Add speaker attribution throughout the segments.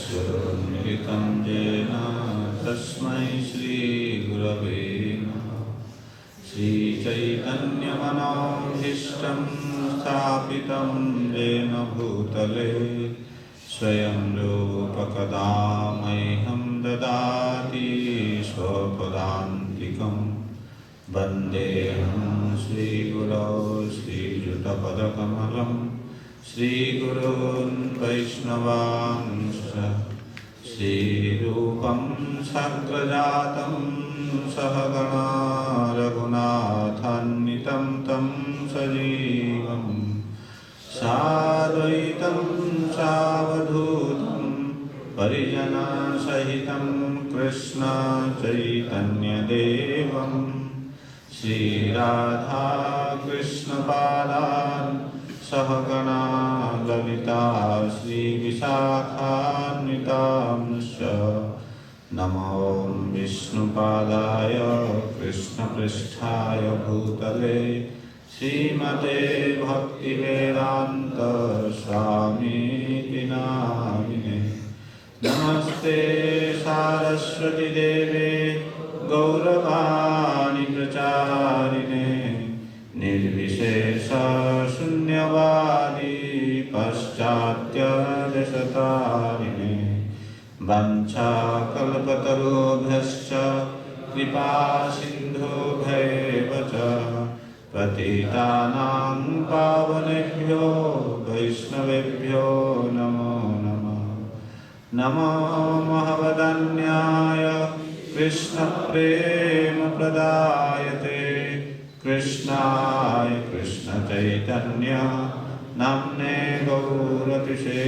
Speaker 1: चक्षुरुन्मिलितं येन तस्मै श्रीगुरवे नमः। श्रीचैतन्यमनोभीष्टं स्थापितं येन भूतले स्वयं रूपकदा मह्यं ददाति स्वपदान्तिकं। वन्देऽहं श्रीगुरौ श्रीयुतपदकमलं श्रीगुरून् वैष्णवांश्च। श्रीरूपं साग्रजातं सहगणा रघुनाथान्वितं तं सजीवं साद्वैतं सावधूतं परिजनसहितं कृष्ण चैतन्यदेवं श्रीराधा कृष्णपादान् सहगणा ललिता श्रीविशाखान्वितांश्च। नमो विष्णुपादाय कृष्णपृष्ठाय भूतले श्रीमते भक्तिवेदान्त स्वामीति नामिने। नमस्ते सारस्वती देवे गौरवाणी प्रचारिणे निर्विशेष शून्यवादी पाश्चात्यदेशतारिणे। वंशाकल्पतरुभ्यश्च कृपा सिन्धुभ्यैव च पतितानां पावनेभ्यो वैष्णवेभ्यो नमो नमः। नमो महवदन्याय कृष्णप्रेमप्रदायते कृष्णाय कृष्णचैतन्य नाम्ने गौरतिषे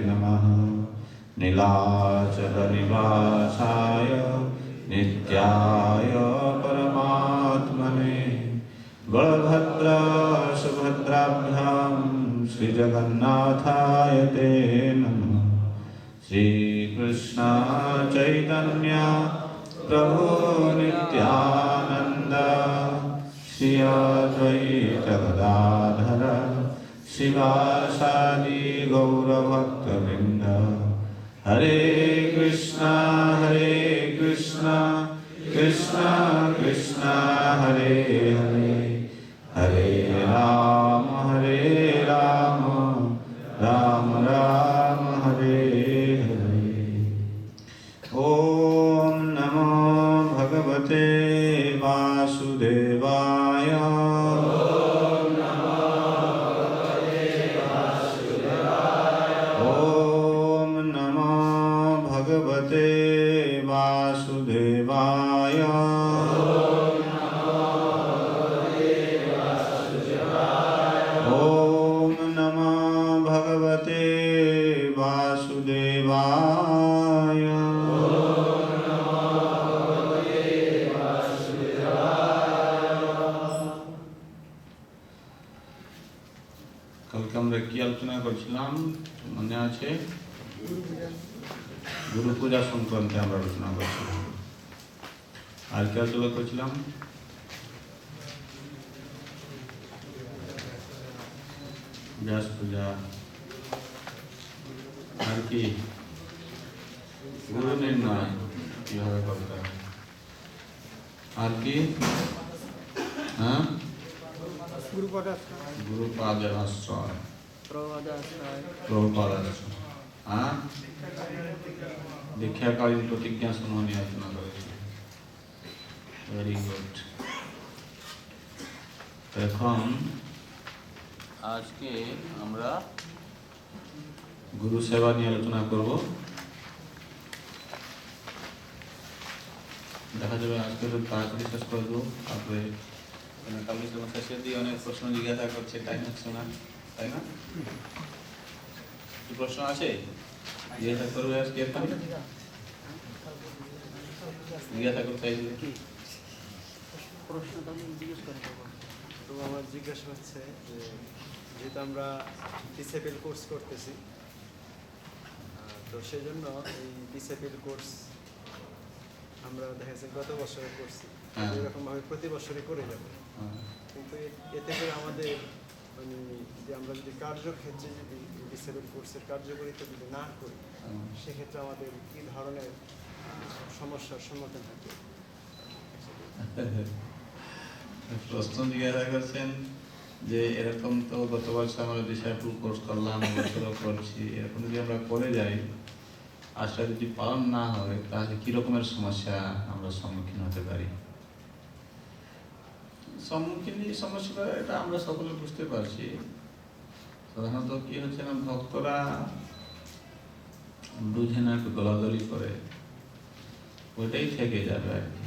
Speaker 1: नमः। नीलाचलनिवासाय नित्याय परमात्मने बलभद्र सुभद्राभ्यां श्रीजगन्नाथाय ते नमः। श्रीकृष्ण चैतन्य प्रभु नित्यानंद श्री अद्वैत गदाधर शिवासादि गौरभक्तवृंद। हरे कृष्णा कृष्णा कृष्णा हरे हरे हरे राम राम राम हरे हरे। ओम नमो भगवते वासुदेवाय। ओम नमो भगवते वासुदेवाय। ओम नमो भगवते वासुदेवाय। কালকে আমরা কি আলোচনা করছিলাম মনে আছে? গুরু পূজা সংক্রান্তে আমরা আলোচনা করছিলাম। আর কি আলোচনা করছিলাম? ব্যাস পূজা। আর কি গুরু নির্ণয় কিভাবে করতে হবে। আর কি হ্যাঁ গুরুপাদের আশ্রয় প্রভুপাদের আশ্রয়। হ্যাঁ দীক্ষাকালীন প্রতিজ্ঞা সমূহ নিয়ে আলোচনা করেছি। Very good. এখন আজকে আমরা গুরু সেবা নিয়ে আলোচনা করব। দেখা যাবে আজকে তো তাড়াতাড়ি শেষ করে দেবো। তারপরে কালকে শেষের দিয়ে অনেক প্রশ্ন জিজ্ঞাসা করছে, টাইম হচ্ছে না, তাই না? কি প্রশ্ন আছে জিজ্ঞাসা করবে আজকে? জিজ্ঞাসা করতে চাইছিলে কি
Speaker 2: প্রশ্নটা আমি জিজ্ঞেস করে দেবো। তো আমার জিজ্ঞাসা হচ্ছে যে যেহেতু আমরা ডিসেবল কোর্স করতেছি, তো সেই জন্য এই ডিসেবল কোর্স আমরা দেখা যাচ্ছে গত বছরে করছি, এরকমভাবে প্রতি বছরই করে যাব। কিন্তু এতে করে আমাদের মানে যদি আমরা যদি কার্যক্ষেত্রে যদি ডিসেবল কোর্সের কার্যকরিতা যদি না করি, সেক্ষেত্রে আমাদের কী ধরনের সমস্যার সম্মুখীন থাকে?
Speaker 1: প্রশ্ন জিজ্ঞাসা করছেন যে এরকম তো গত বছর আমরা ডিসাইপল কোর্স করলাম, এবছরও করছি, এরকম যদি আমরা করে যাই আর সেটা যদি পালন না হয় তাহলে কী রকমের সমস্যা আমরা সম্মুখীন হতে পারি। সমস্যাটা এটা আমরা সকলে বুঝতে পারছি। সাধারণত কি হচ্ছে না, ভক্তরা বুঝে না, একটু দলাদলি করে, ওইটাই থেকে যাবে আর কি।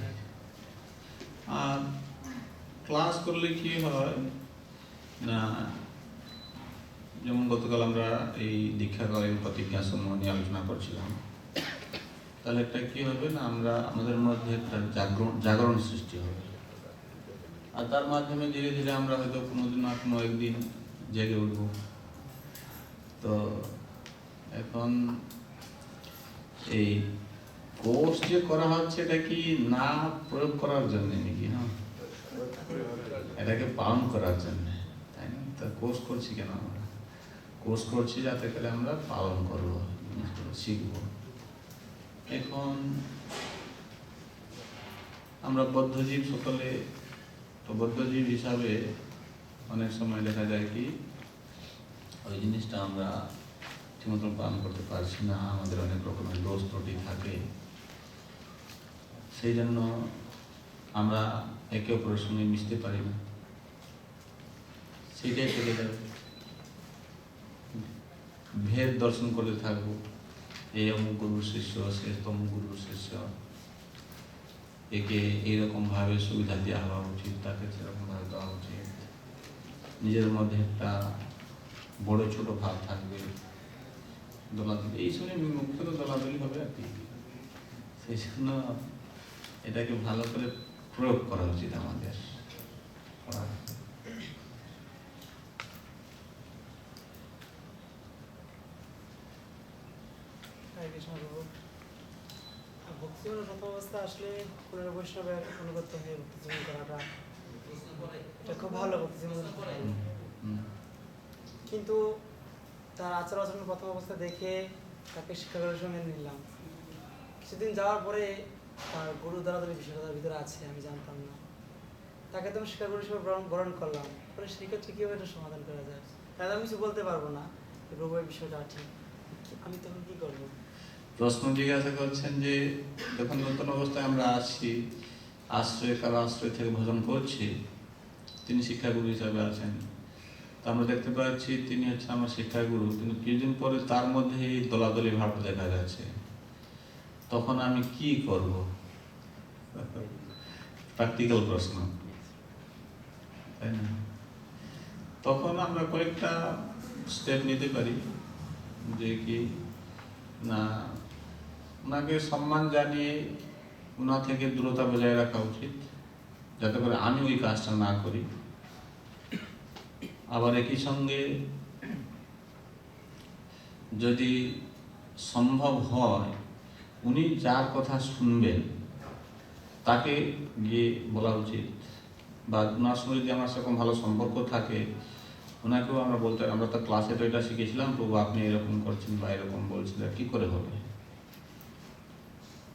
Speaker 1: আর ক্লাস করলে কি হয় না, যেমন গতকাল আমরা এই দীক্ষাকালীন প্রতিজ্ঞা সমূহ নিয়ে আলোচনা করছিলাম, তাহলে একটা কি হবে না, আমরা আমাদের মধ্যে একটা জাগরণ সৃষ্টি হবে, আর তার মাধ্যমে ধীরে ধীরে আমরা হয়তো কোনোদিন না কোনো একদিন জেগে উঠব। তো এখন এই কোর্স যে করা হচ্ছে এটা কি না প্রয়োগ করার জন্য নাকি? না, এটাকে পালন করার জন্য, তাই না? তা কোর্স করছি কেন? আমরা কোর্স করছি যাতে করে আমরা পালন করবো, জিনিসগুলো শিখবো। এখন আমরা বদ্ধজীব সকলে, তো বদ্ধজীব হিসাবে অনেক সময় দেখা যায় কি ওই জিনিসটা আমরা ঠিকমতো পালন করতে পারছি না, আমাদের অনেক রকমের দোষ ত্রুটি থাকে, সেই জন্য আমরা একে অপরের সঙ্গে মিশতে পারি না, সেইটাই থেকে যাবে। ভেদ দর্শন করতে থাকবো, এই অমুক গুরুর শিষ্য, সে তমুক গুরুর শিষ্য, একে এইরকম ভাবে সুবিধা দেওয়া হওয়া উচিত, তাকে সেরকম ভাবে দেওয়া উচিত, নিজের মধ্যে একটা বড় ছোট ভাব থাকবে, দলাদলি, এই সময় মুখ্যত দলাদলি হবে আর কি। সেই জন্য এটাকে ভালো করে প্রয়োগ করা উচিত আমাদের।
Speaker 3: ভক্তিজীবনের প্রথম অবস্থা আসলে পুনর বৈষ্ণবের অনুগত হয়ে ভক্তিজীবন করাটা এটা খুব ভালো, ভক্তিজীবন। কিন্তু তার আচার আচরণের প্রথম অবস্থা দেখে তাকে শিক্ষাগুলোর সঙ্গে নিলাম। কিছুদিন যাওয়ার পরে তার গুরু দলাদলি বিষয়টা তার ভিতরে আছে, আমি জানতাম না। তাকে তো আমি শিক্ষাগুরু হিসেবে বরণ করলাম, পরে সেক্ষেত্রে কীভাবে এটা সমাধান করা যায়? তাহলে আমি কিছু বলতে পারবো না যে প্রভু এই বিষয়টা ঠিক, আমি তখন কী করবো?
Speaker 1: প্রশ্ন জিজ্ঞাসা করছেন যে যখন নতুন অবস্থায় আমরা আসছি, কারো আশ্রয় থেকে ভজন করছি, তিনি শিক্ষাগুরু হিসাবে আছেন, তা আমরা দেখতে পাচ্ছি তিনি হচ্ছে আমার শিক্ষাগুরু, কিন্তু কিছুদিন পরে তার মধ্যে এই দলাদলি ভাবটা দেখা যাচ্ছে, তখন আমি কি করব? প্র্যাকটিক্যাল প্রশ্ন, তাই না? তখন আমরা কয়েকটা স্টেপ নিতে পারি, যে কি না, ওনাকে সম্মান জানিয়ে ওনা থেকে দূরতা বজায় রাখা উচিত, যাতে করে আমি ওই কাজটা না করি। আবার একই সঙ্গে যদি সম্ভব হয় উনি যার কথা শুনবেন তাকে গিয়ে বলা উচিত, বা ওনার সঙ্গে যদি আমার সেরকম ভালো সম্পর্ক থাকে ওনাকেও আমরা বলতে, আমরা তো ক্লাসে তো এটা শিখেছিলাম, প্রভু আপনি এরকম করছেন বা এরকম বলছেন, কী করে হবে?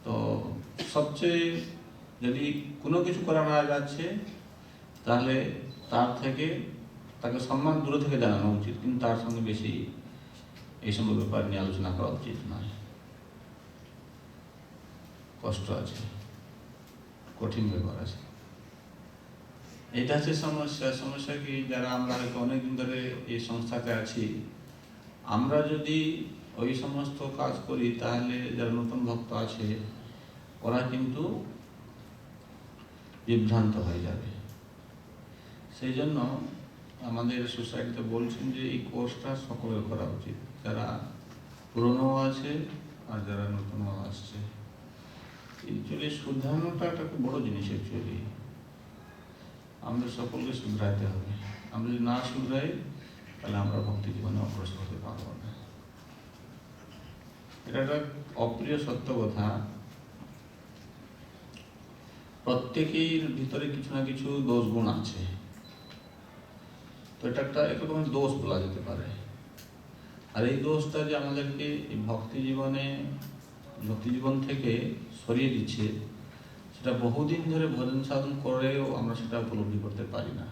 Speaker 1: তো সবচেয়ে যদি কোনো কিছু করা না যাচ্ছে তাহলে তার থেকে তাকে সম্মান দূরে থেকে জানানো উচিত, কিন্তু তার সঙ্গে বেশি এই সমস্ত ব্যাপার নিয়ে আলোচনা করা উচিত নয়। কষ্ট আছে, কঠিন ব্যাপার আছে, এটা হচ্ছে সমস্যা। সমস্যা কি, যারা আমরা হয়তো অনেকদিন ধরে এই সংস্থাতে আছি, আমরা যদি ওই সমস্ত কাজ করি তাহলে যারা নতুন ভক্ত আছে ওরা কিন্তু বিভ্রান্ত হয়ে যাবে। সেই জন্য আমাদের সোসাইটিতে বলছেন যে এই কোর্সটা সকলের করা উচিত, যারা পুরনো আছে আর যারা নতুন আসছে। অ্যাকচুয়ালি শুধরানোটা একটা খুব বড় জিনিস। অ্যাকচুয়ালি আমাদের সকলকে শুধরাইতে হবে। আমরা যদি না শুধরাই তাহলে আমরা ভক্তি জীবনে অগ্রসর হতে পারবো না। এটা একটা অপ্রিয় সত্য কথা। প্রত্যেকের ভিতরে কিছু না কিছু দোষ গুণ আছে। তো এটা একটা এক রকমের দোষ বলা যেতে পারে। আর এই দোষটা যে আমাদেরকে এই ভক্তি জীবন থেকে সরিয়ে দিচ্ছে, সেটা বহুদিন ধরে ভজন সাধন করেও আমরা সেটা উপলব্ধি করতে পারি না।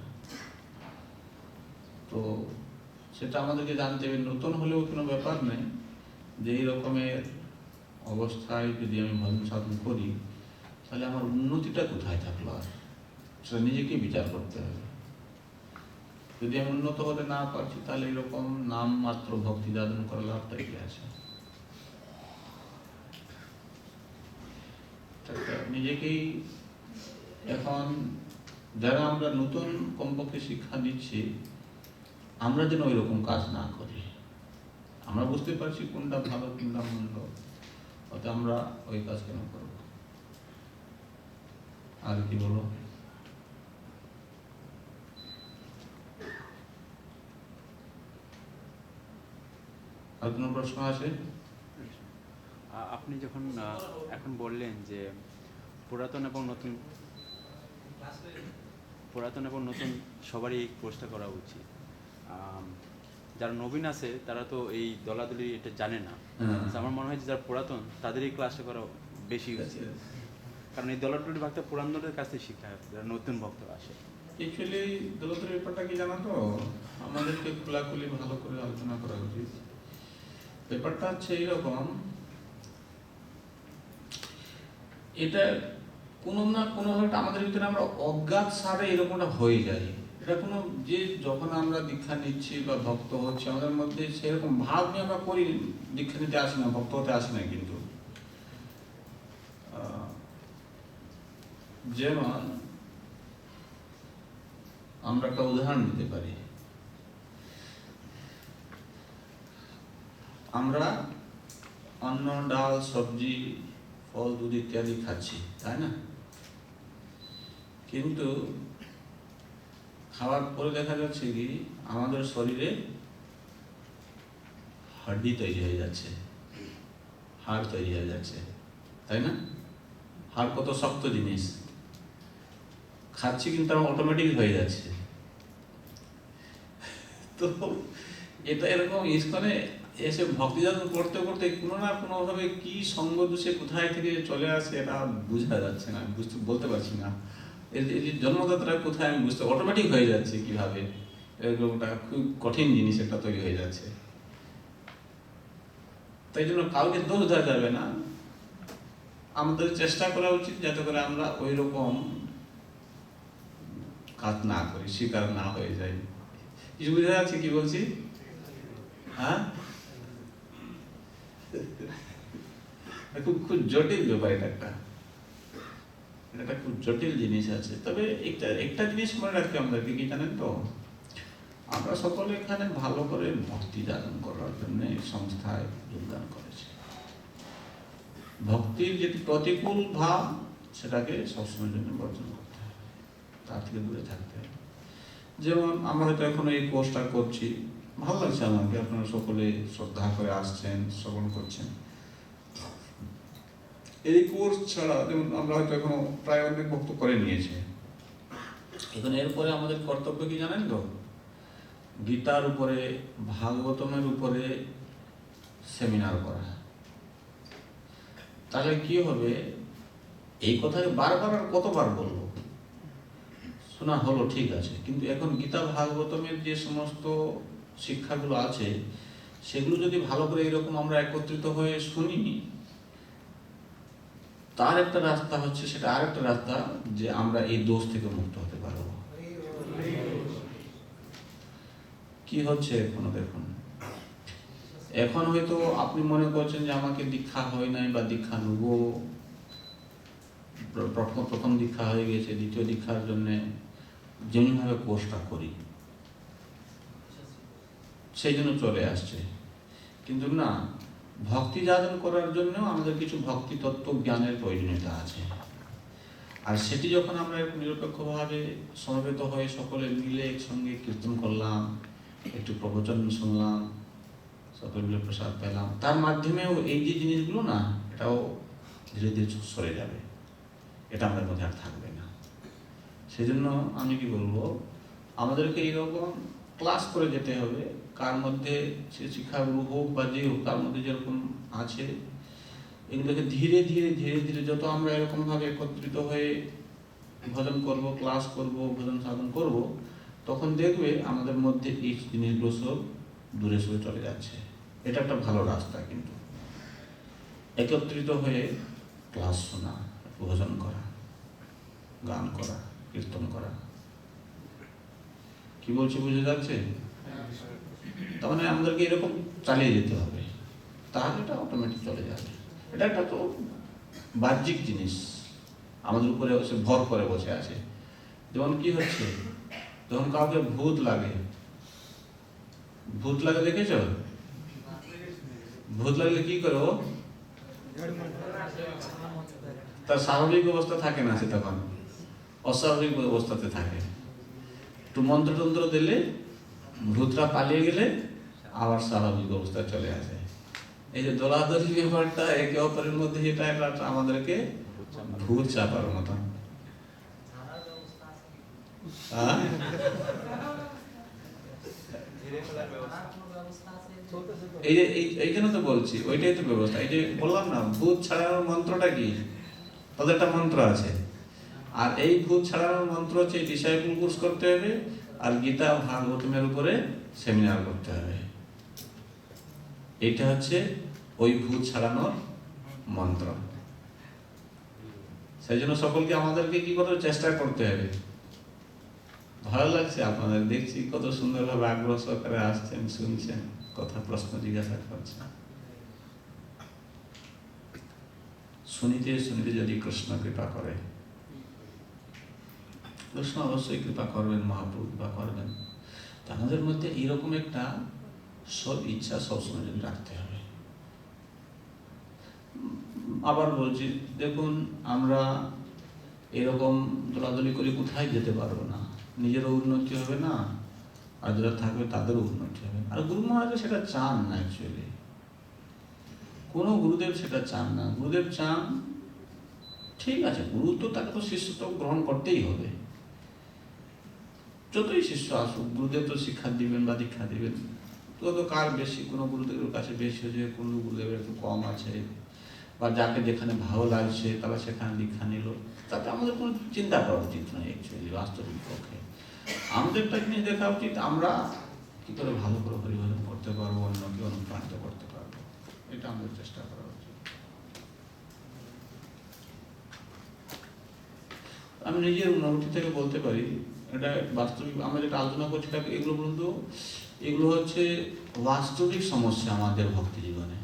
Speaker 1: তো সেটা আমাদেরকে জানতে হবে, নতুন হলেও কোনো ব্যাপার নেই, যে এই রকমের অবস্থায় যদি আমি ভজন সাধন করি তাহলে আমার উন্নতিটা কোথায় থাকলো, আর সেটা নিজেকে বিচার করতে হবে। যদি আমি উন্নত হতে না পারছি তাহলে এরকম নাম মাত্র ভক্তি সাধন করার লাভটা কি আছে? নিজেকেই এখন যারা আমরা নতুন কমপক্ষে শিক্ষা দিচ্ছি, আমরা যেন ওই রকম কাজ না করি। আমরা বুঝতে পারছি কোনটা ভালো কোনটা মন্দ, অর্থাৎ আমরা ওই কাজ কেন করব? আর কি বলো? আর কোনো প্রশ্ন আছে?
Speaker 4: আপনি যখন এখন বললেন যে পুরাতন এবং নতুন সবারই এই কোর্সটা করা উচিত, যারা নবীন আছে তারা তো এই দলাদলি এটা জানে না। আমার মনে হয় যে যারা পুরাতন তাদের এই ক্লাসটা করা বেশি উচিত, কারণ এই দলাদলি ভাগটা পুরাতনদের কাছ থেকে শিখতে হবে, যারা নতুন ভক্ত আসে।
Speaker 1: অ্যাকচুয়ালি দলাদলির ব্যাপারটা কি জানো তো, আমাদেরকে খোলাখুলি ভালো করে আলোচনা করা উচিত। ব্যাপারটা হচ্ছে এইরকম, এটা কোনো না কোনোভাবে আমাদের ভিতরে আমরা অজ্ঞাত সারে এরকমটা হয়ে যায়। এটা কোনো যে যখন আমরা দীক্ষা নিচ্ছি বা ভক্ত হচ্ছে, আমাদের মধ্যে সেরকম ভাব নিয়ে আমরা করি, দীক্ষা নিতে আসি না, ভক্ত হতে আসি না। কিন্তু যেমন আমরা একটা উদাহরণ দিতে পারি, আমরা অন্ন, ডাল, সবজি, ফল, দুধ ইত্যাদি খাচ্ছি, তাই না? কিন্তু খাওয়ার পরে দেখা যাচ্ছে কি আমাদের শরীরে হাড্ডি তৈরি হয়ে যাচ্ছে, হাড় তৈরি হয়ে যাচ্ছে, তাই না? হাড় কত শক্ত জিনিস, খাচ্ছি কিন্তু আমার অটোমেটিক হয়ে যাচ্ছে। তো এটা এরকম ইস্কনে এসে ভক্তি সাধন করতে করতে কোনো না কোনোভাবে কি সঙ্গ দোষে কোথায় থেকে চলে আসে এটা বোঝা যাচ্ছে না, বলতে পারছি না। এই যে জন্মদাতারা কোথায় আমি বুঝতে, অটোমেটিক হয়ে যাচ্ছে কিভাবে, এরকমটা খুব কঠিন জিনিস একটা তৈরি হয়ে যাচ্ছে। তাই জন্য কাউকে দোষ দেওয়া যাবে না, আমাদের চেষ্টা করা উচিত যাতে করে আমরা ওই রকম কাজ না করি, শিকার না হয়ে যাই। কিছু বুঝা যাচ্ছে কি বলছি? হ্যাঁ, খুব জটিল ব্যাপার, এটা খুব জটিল জিনিস আছে। তবে একটা জিনিস মনে রাখতে আমাদেরকে, কি জানেন তো, আমরা সকলে এখানে ভালো করে ভক্তি সাধন করার জন্য সংস্থায় যোগদান করেছি। ভক্তির যেটি প্রতিকূল ভাব সেটাকে সবসময়ের জন্য বর্জন করতে হবে, তার থেকে দূরে থাকতে হবে। যেমন আমরা হয়তো এখন এই কোর্সটা করছি, ভালো লাগছে আমাকে, আপনারা সকলে শ্রদ্ধা করে আসছেন, শ্রবণ করছেন। এই কোর্স ছাড়া যেমন আমরা হয়তো এখনো প্রায় অনেক ভক্ত করে নিয়েছে, এখন এরপরে আমাদের কর্তব্য কি জানেন তো, গীতার উপরে, ভাগবতমের উপরে সেমিনার করা। তাহলে কি হবে, এই কথাকে বারবার আর কতবার বলবো, শোনা হলো ঠিক আছে, কিন্তু এখন গীতা ভাগবতমের যে সমস্ত শিক্ষাগুলো আছে সেগুলো যদি ভালো করে এরকম আমরা একত্রিত হয়ে শুনি, তার একটা রাস্তা হচ্ছে, সেটা আর একটা রাস্তা, যে আমরা এই দোষ থেকে মুক্ত হতে পারবো। কি হচ্ছে এখনো দেখুন, এখন হয়তো আপনি মনে করছেন যে আমাকে দীক্ষা হয় নাই বা দীক্ষা নেব, প্রথম দীক্ষা হয়ে গেছে, দ্বিতীয় দীক্ষার জন্য যেমনিভাবে কোর্সটা করি সেই জন্য চলে আসছে। কিন্তু না, ভক্তি সাধন করার জন্য আমাদের কিছু ভক্তি তত্ত্ব জ্ঞানের প্রয়োজনীয়তা আছে। আর সেটি যখন আমরা নিরপেক্ষভাবে সমবেত হয়ে সকলে মিলে একসঙ্গে কীর্তন করলাম, একটু প্রবচন শুনলাম, সকলে মিলে প্রসাদ পেলাম, তার মাধ্যমেও এই যে জিনিসগুলো না, এটাও ধীরে ধীরে সরে যাবে, এটা আমাদের মধ্যে আর থাকবে না। সেজন্য আমি কি বলবো, আমাদেরকে এইরকম ক্লাস করে যেতে হবে, কার মধ্যে সে শিক্ষাগুরু হোক বা যে হোক, তার মধ্যে যেরকম আছে এগুলোকে ধীরে ধীরে ধীরে ধীরে যত আমরা এরকমভাবে একত্রিত হয়ে ভজন করব, ক্লাস করব, ভজন সাধন করব, তখন দেখবে আমাদের মধ্যে এই জিনিসগুলো সব দূরে সরে চলে যাচ্ছে। এটা একটা ভালো রাস্তা। কিন্তু একত্রিত হয়ে ক্লাস শোনা, ভজন করা, গান করা, কীর্তন করা, কি বলছি বুঝে যাচ্ছে? তার মানে আমাদেরকে এরকম চালিয়ে যেতে হবে, তাহলে এটা অটোমেটিক চলে যাবে। এটা একটা তো বাহ্যিক জিনিস, আমাদের উপরে সে ভর করে বসে আছে। যেমন কি হচ্ছে, যখন কাউকে ভূত লাগে দেখেছ? ভূত লাগলে কি করো? তার স্বাভাবিক অবস্থা থাকে না, সে তখন অস্বাভাবিক অবস্থাতে থাকে। একটু মন্ত্রতন্ত্র দিলে, ভূতরা পালিয়ে গেলে আবার স্বাভাবিক অবস্থায় চলে আসে। এই যে দলাদলি ব্যাপারটা, একে অপরের মধ্যে, এটা একটা আমাদেরকে ভূত চাপার মতো। এই যে এইখানে তো বলছি, ওইটাই তো ব্যবস্থা। এই যে বললাম না, ভূত ছাড়ানোর মন্ত্রটা কি, তাদের একটা মন্ত্র আছে। আর এই ভূত ছাড়ানোর মন্ত্র হচ্ছে ডিসাইপল কোর্স করতে হবে, আর গীতা ভাগবতমের উপরে সেমিনার করতে হবে। এটা হচ্ছে ওই ভূত ছাড়ানোর মন্ত্র। সেই জন্য সকলকে আমাদেরকে কি করতে চেষ্টা করতে হবে। ভালো লাগছে আপনাদের, দেখছি কত সুন্দরভাবে আগ্রহ সহকারে আসছেন, শুনছেন, কথা প্রশ্ন জিজ্ঞাসা করছেন। শুনিতে শুনিতে যদি কৃষ্ণ কৃপা করে, কৃষ্ণ অবশ্যই কৃপা করবেন, মহাপ্রভু কৃপা করবেন। আমাদের মধ্যে এরকম একটা সব ইচ্ছা সবসময় যদি রাখতে হবে। আবার বলছি, দেখুন আমরা এরকম দলাদলি করে কোথায় যেতে পারবো না, নিজেরও উন্নতি হবে না, আর যারা থাকবে তাদেরও উন্নতি হবে। আর গুরু মহারাজ সেটা চান না, অ্যাকচুয়ালি কোনো গুরুদেব সেটা চান না। গুরুদেব চান, ঠিক আছে, গুরু তো তাকে তো শিষ্যত্ব গ্রহণ করতেই হবে, যতই শিষ্য আসুক গুরুদেব তো শিক্ষা দিবেন বা দীক্ষা দিবেন। তো কার বেশি, কোনো গুরুদেবের কাছে বেশি হয়েছে, কোনো গুরুদেবের একটু কম আছে, বা যাকে যেখানে ভালো লাগছে তারা সেখানে দীক্ষা নিল, তাতে আমাদের কোনো চিন্তা করা উচিত নয়। অ্যাকচুয়ালি বাস্তবিক পক্ষে আমাদের একটা জিনিস দেখা উচিত, আমরা কি করে ভালো করে পরিবর্তন করতে পারবো, অন্যকে অনুপ্রাণিত করতে পারবো, এটা আমাদের চেষ্টা করা উচিত। আমি নিজের অনুভূতি থেকে বলতে পারি, এটা বাস্তবিক আমরা যেটা আলোচনা করছি, এগুলো বলতো, এগুলো হচ্ছে বাস্তবিক সমস্যা আমাদের ভক্তি জীবনে।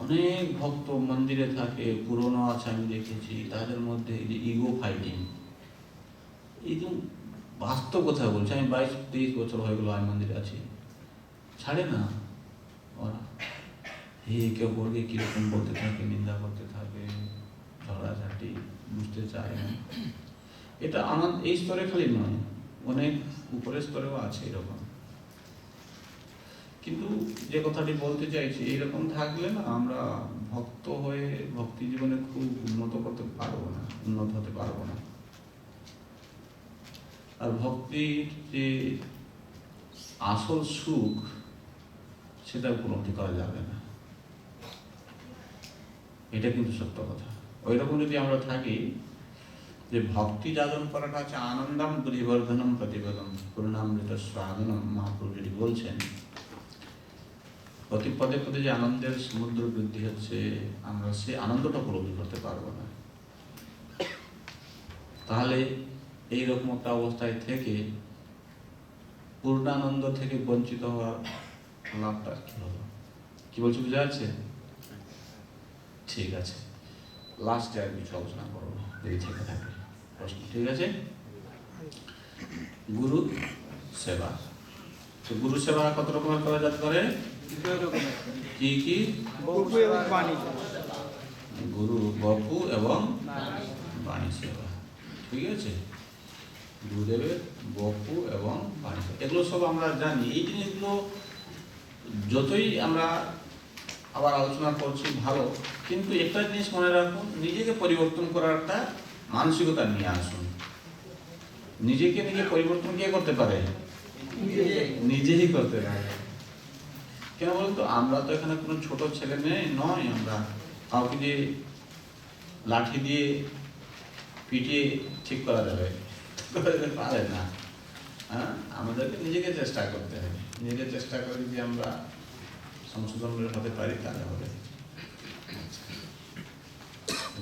Speaker 1: অনেক ভক্ত মন্দিরে থাকে, পুরনো আছে, আমি দেখেছি, তাদের মধ্যে এই যে ইগো ফাইটিং, এই তো বাস্তব কথা বলছি। আমি 22-23 বছর হয়ে গেলো আমি মন্দিরে আছি, ছাড়ে না ওরা। কেউ বলবে কিরকম বলতে থাকে, নিন্দা করতে থাকে, ঝগড়াঝাটি, বুঝতে চায় না। এটা আমার এই স্তরে খালি নয়, অনেক উপরের স্তরেও আছে এরকম। কিন্তু যে কথাটি বলতে চাইছি, এইরকম থাকলে না আমরা ভক্ত হয়ে ভক্তি জীবনে খুব উন্নত হতে পারবো না। আর ভক্তির যে আসল সুখ, সেটা উপলব্ধি করা যাবে না, এটা কিন্তু সত্য কথা। ওই রকম যদি আমরা থাকি, যে ভক্তি যাজন করাটা হচ্ছে আনন্দম পরিবর্ধনম প্রতিবেদন করুণামৃত স্বাদনম, মহাপ্রভু যদি বলছেন, প্রতি পদে পদে যে আনন্দের সমুদ্র বৃদ্ধি হচ্ছে, আমরা সেই আনন্দটা উপলব্ধি করতে পারবো না। তাহলে এইরকম একটা অবস্থায় থেকে পূর্ণানন্দ থেকে বঞ্চিত হওয়ার লাভটা কি হলো? কি বলছি, বুঝা যাচ্ছে? ঠিক আছে, লাস্টে আর কিছু আলোচনা করবো যদি থেকে থাকে প্রশ্ন। ঠিক আছে, গুরু সেবা। তো গুরু সেবা কত রকমের করা যেতে পারে? কি কি? গুরু বপু এবং বাণী সেবা। ঠিক আছে, গুরুদেবের বপু এবং বাণী সেবা, এগুলো সব আমরা জানি। এই জিনিসগুলো যতই আমরা আবার আলোচনা করছি ভালো, কিন্তু একটা জিনিস মনে রাখুন, নিজেকে পরিবর্তন করার একটা মানসিকতা নিয়ে আসুন। নিজেকে নিজে পরিবর্তন কে করতে পারে? নিজেই করতে পারে। কেন বলতো, আমরা তো এখানে কোনো ছোট ছেলে নয়, আমরা কাউকে দিয়ে লাঠি দিয়ে পিটিয়ে ঠিক করা যাবে পারে না। হ্যাঁ, আমাদেরকে নিজেকে চেষ্টা করতে হবে। নিজেকে চেষ্টা করে যদি আমরা সংশোধন হতে পারি তাহলে হবে।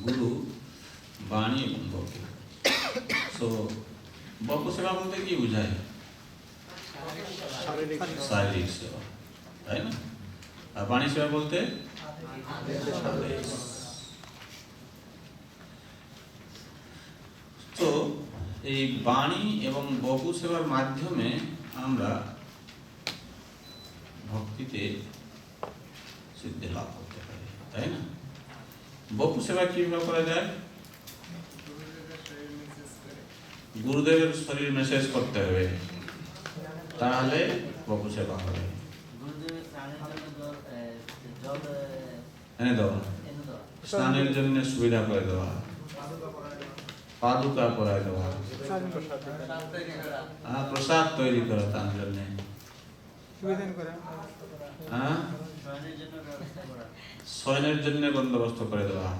Speaker 1: গুরু, বাণী এবং বকু। তো বকু সেবা বলতে কি বোঝায়? শারীরিক সেবা, তাই না? আর বাণী সেবা বলতে আদেশ। তো এই বাণী এবং বকু সেবার মাধ্যমে আমরা ভক্তিতে সিদ্ধি লাভ করতে পারি, তাই না? বকু সেবা কিভাবে করা যায়? গুরুদেবের শরীর মেসেজ করতে হবে, তাহলে বকু সেবা হবে। এনে দেওয়া, স্নানের জন্য সুবিধা করে দেওয়া, পাদুকা পরায় দেওয়া, প্রসাদ তৈরি করা তার জন্য, শয়নের জন্য বন্দোবস্ত করে দেওয়া।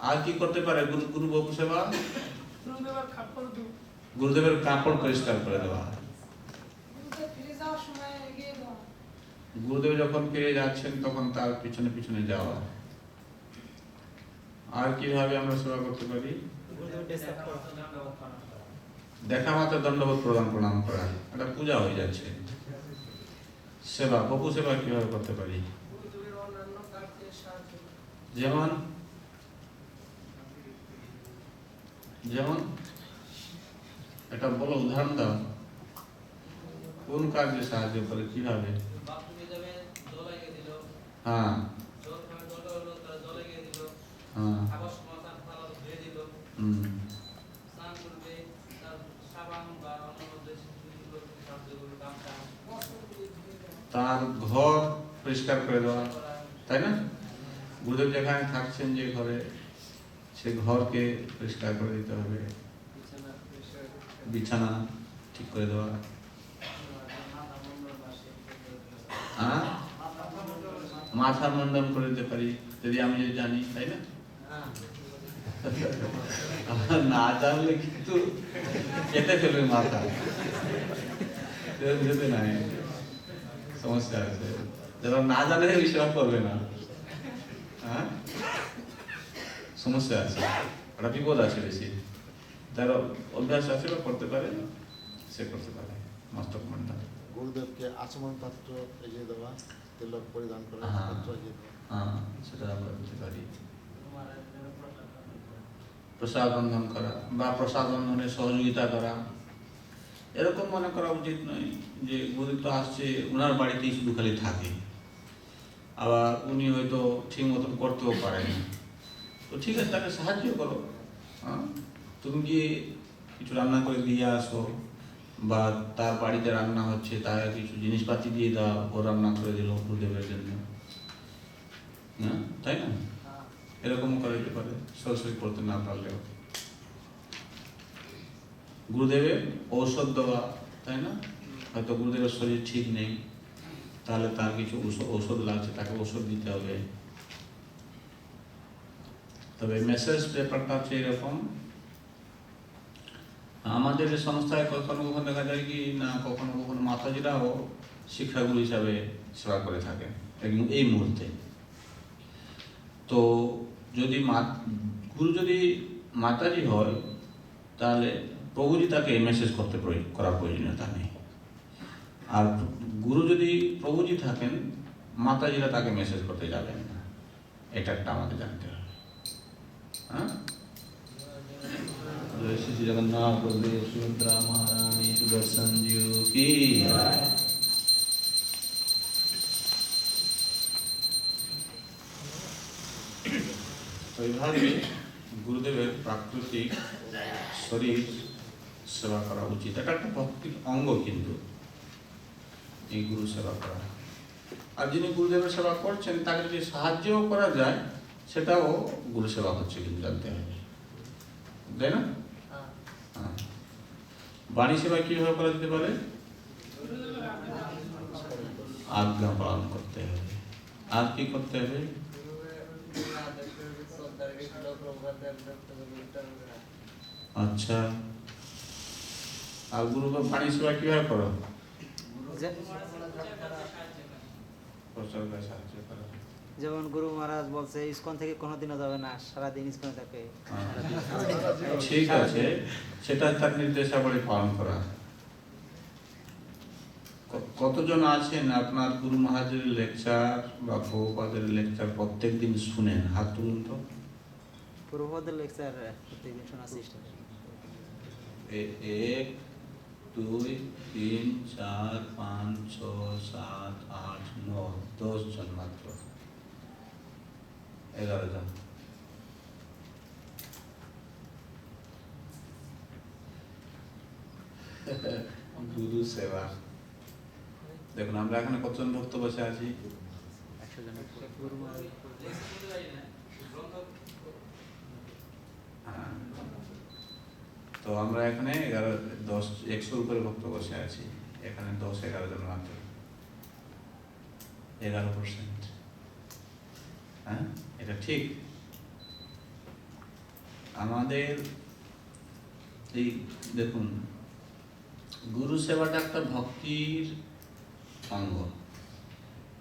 Speaker 1: আর কি করতে পারে গুরু বকু সেবা? গুরুদেবের কাপড় পরিষ্কার করে দেওয়া। গুরুদেব যখন ফিরে যাচ্ছেন তখন তার পিছনে পিছনে যাওয়া। আর কিভাবে আমরা সেবা করতে পারি? দেখা মাত্র দণ্ডবোধ প্রণাম করা, এটা পূজা হয়ে যাচ্ছে। সেবা, বকু সেবা কিভাবে করতে পারি? যেমন যেমন এটা বলো, উদাহরণ দাও। কোন কাজে সাহায্য করে, কিভাবে? হ্যাঁ, তার ঘর পরিষ্কার করে দেওয়া, তাই না? গুরুদেব যেখানে থাকছেন, যে ঘরে, সে ঘরকে পরিষ্কার করে দিতে হবে, বিছানা ঠিক করে দেওয়া। মাথা মুন্ডন করে দিতে পারি যদি আমি জানি, তাই না? না জানলে কিন্তু কেটে ফেলবে মাথা, যেতে নাই, সমস্যা আছে। যারা না জানে সেবা করবে না, হ্যাঁ, সমস্যা আছে, একটা বিপদ আছে বেশি। যারা অভ্যাস আছে বা করতে পারে, সে করতে পারে। মস্তক মন্ডল,
Speaker 5: গুরুদেবকে আচমন পাত্র এগিয়ে দেওয়া, তিলক পরিধান করা, পাত্র এগিয়ে দেওয়া,
Speaker 1: সেটা আমরা করতে পারি। প্রসাদ বন্ধন করা বা প্রসাদ বন্ধনে সহযোগিতা করা, এরকম মনে করা উচিত নয় যে গুরুদেব তো আসছে, ওনার বাড়িতেই শুধু খালি থাকে, আবার উনি হয়তো ঠিক মতন করতেও পারেন। তো ঠিক আছে, তাকে সাহায্য করো। তুমি গিয়ে কিছু রান্না করে দিয়ে আসো, বা তার বাড়িতে রান্না হচ্ছে, তাকে কিছু জিনিসপাতি দিয়ে দাও, ও রান্না করে দিল গুরুদেবের জন্য, না, তাই না? এরকম করা যেতে পারে, সরাসরি করতে না পারলেও। গুরুদেবের ঔষধ দেওয়া, তাই না? হয়তো গুরুদেবের শরীর ঠিক নেই, তাহলে তার কিছু ঔষধ লাগছে, তাকে ঔষধ দিতে হবে। তবে মেসেজ পেপারটা হচ্ছে এরকম, আমাদের সংস্থায় কখনো কখনো দেখা যায় কি না, কখনো কখনো মাতাজিরাও শিক্ষাগুরু হিসাবে সেবা করে থাকে এই মুহূর্তে। তো যদি গুরু যদি মাতাজি হয়, তাহলে প্রভুজি তাকে মেসেজ করার প্রয়োজনীয়তা নেই। আর গুরু যদি প্রভুজি থাকেন, মাতাজিরা তাকে মেসেজ করতে যাবেন না, এটা একটা আমাদের জানতে হবে। হ্যাঁ, শ্রী জগন্নাথ বলদেব সুভদ্রা মহারানী সুদর্শন জিউ কি। এইভাবে গুরুদেবের প্রাকৃতিক শরীর সেবা করা উচিত, এটা একটা ভক্তির অঙ্গ কিন্তু এই গুরু সেবা করা। আর যিনি গুরুদেবের সেবা করছেন, তাকে যদি সাহায্যও করা যায়, সেটাও গুরু সেবা হচ্ছে কিন্তু, জানতে হবে, তাই না? বাণী সেবা কিভাবে করা যেতে পারে? আজ্ঞা পালন করতে হবে। আর কি করতে হবে? আচ্ছা, আর গুরু বাণী সেবা কিভাবে করো? প্রচারকে সাহায্য করো।
Speaker 6: যেমন গুরু মহারাজ বলছে ইসকন থেকে কোনোদিনও যাবে না, সারাদিন ইসকনে থাকে।
Speaker 1: ঠিক আছে, সেটা তার নির্দেশাবলী পালন করা। কতজন আছেন আপনার গুরু মহারাজের লেকচার বা প্রভুপাদের লেকচার প্রত্যেক দিন শুনেন? হাত তুলুন তো।
Speaker 6: পূর্বপদের লেকচার প্রত্যেকদিন শোনার চেষ্টা করি।
Speaker 1: 1 2 3 4 5 6 7 8 9 10 জন মাত্র, 11 জন। গুরু সেবা। দেখুন আমরা এখানে কতজন ভক্ত বসে আছি?
Speaker 4: 100 জনের উপরে।
Speaker 6: গুরু মহারাজ
Speaker 1: হ্যাঁ। তো আমরা এখানে 100 উপরে ভক্ত বসে আছি, এখানে 10-11 জন মাত্র, 11%। হ্যাঁ, এটা ঠিক। আমাদের এই দেখুন, গুরু সেবাটা একটা ভক্তির অঙ্গ,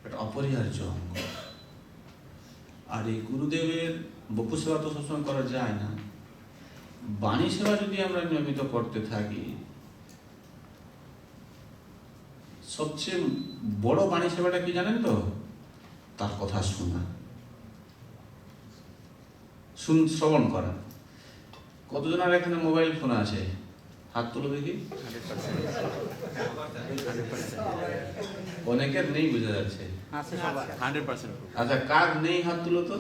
Speaker 1: এটা অপরিহার্য অঙ্গ। আর এই গুরুদেবের বপু সেবা তো সবসময় করা যায় না। বাণী সেবা যদি আমরা নিয়মিত করতে থাকি, সবচেয়ে বড় বাণী সেবাটা কি জানেন তো? তার কথা শোনা, শ্রবণ করা। কতজন আর এখানে মোবাইল ফোন আছে? হাত তুলো দেখি।
Speaker 4: 100%।
Speaker 1: অনেকের নেই, বোঝা যাচ্ছে।
Speaker 6: আছে সবার।
Speaker 4: 100%।
Speaker 1: আচ্ছা, কার নেই হাত তুলো তো।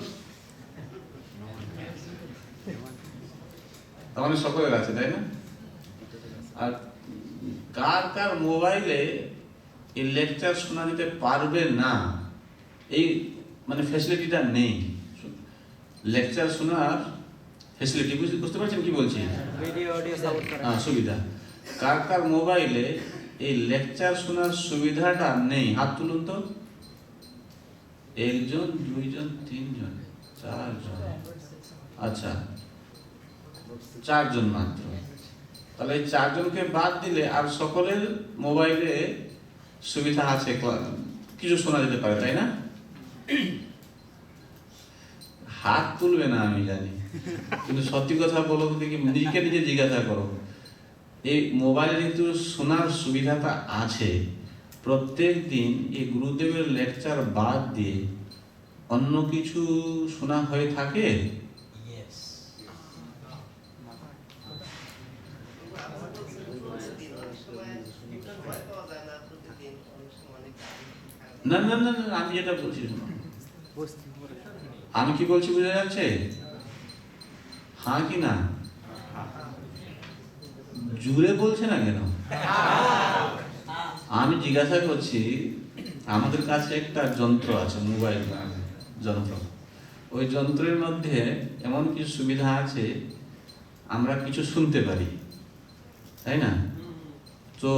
Speaker 1: তার মানে সকলের আছে, তাই না? আর কার কার মোবাইলে এই লেকচার শোনা দিতে পারবে না, এই মানে ফ্যাসিলিটিটা নেই। লেকচার শোনার ফ্যাসিলিটি বুঝতে পারছেন কি বলছি?
Speaker 6: ভিডিও অডিও সাপোর্ট করে।
Speaker 1: সুবিধা। কার কার মোবাইলে এই লেকচার শোনার সুবিধাটা নেই? হাত তুলুন তো। 1 জন, 2 জন, 3 জন, 4 জন। আচ্ছা, 4 জন মাত্র। তাহলে এই 4 জনকে বাদ দিলে আর সকলের মোবাইলে সুবিধা আছে, কিছু শোনা যেতে পারে, তাই না? হাত তুলবে না আমি জানি, কিন্তু সত্যি কথা বলো তো দেখি, নিজেকে নিজে জিজ্ঞাসা করো। এই মোবাইলে কিন্তু শোনার সুবিধাটা আছে। প্রত্যেক দিন এই গুরুদেবের লেকচার বাদ দিয়ে অন্য কিছু শোনা হয়ে থাকে? না না না না, আমি যেটা বলছি শোনো। আমি কি বলছি বোঝা যাচ্ছে? হ্যাঁ কি না? জুড়ে বলছে না কেন? আমি জিজ্ঞাসা করছি, আমাদের কাছে একটা যন্ত্র আছে, মোবাইল যন্ত্র। ওই যন্ত্রের মধ্যে এমন কিছু সুবিধা আছে, আমরা কিছু শুনতে পারি, তাই না? তো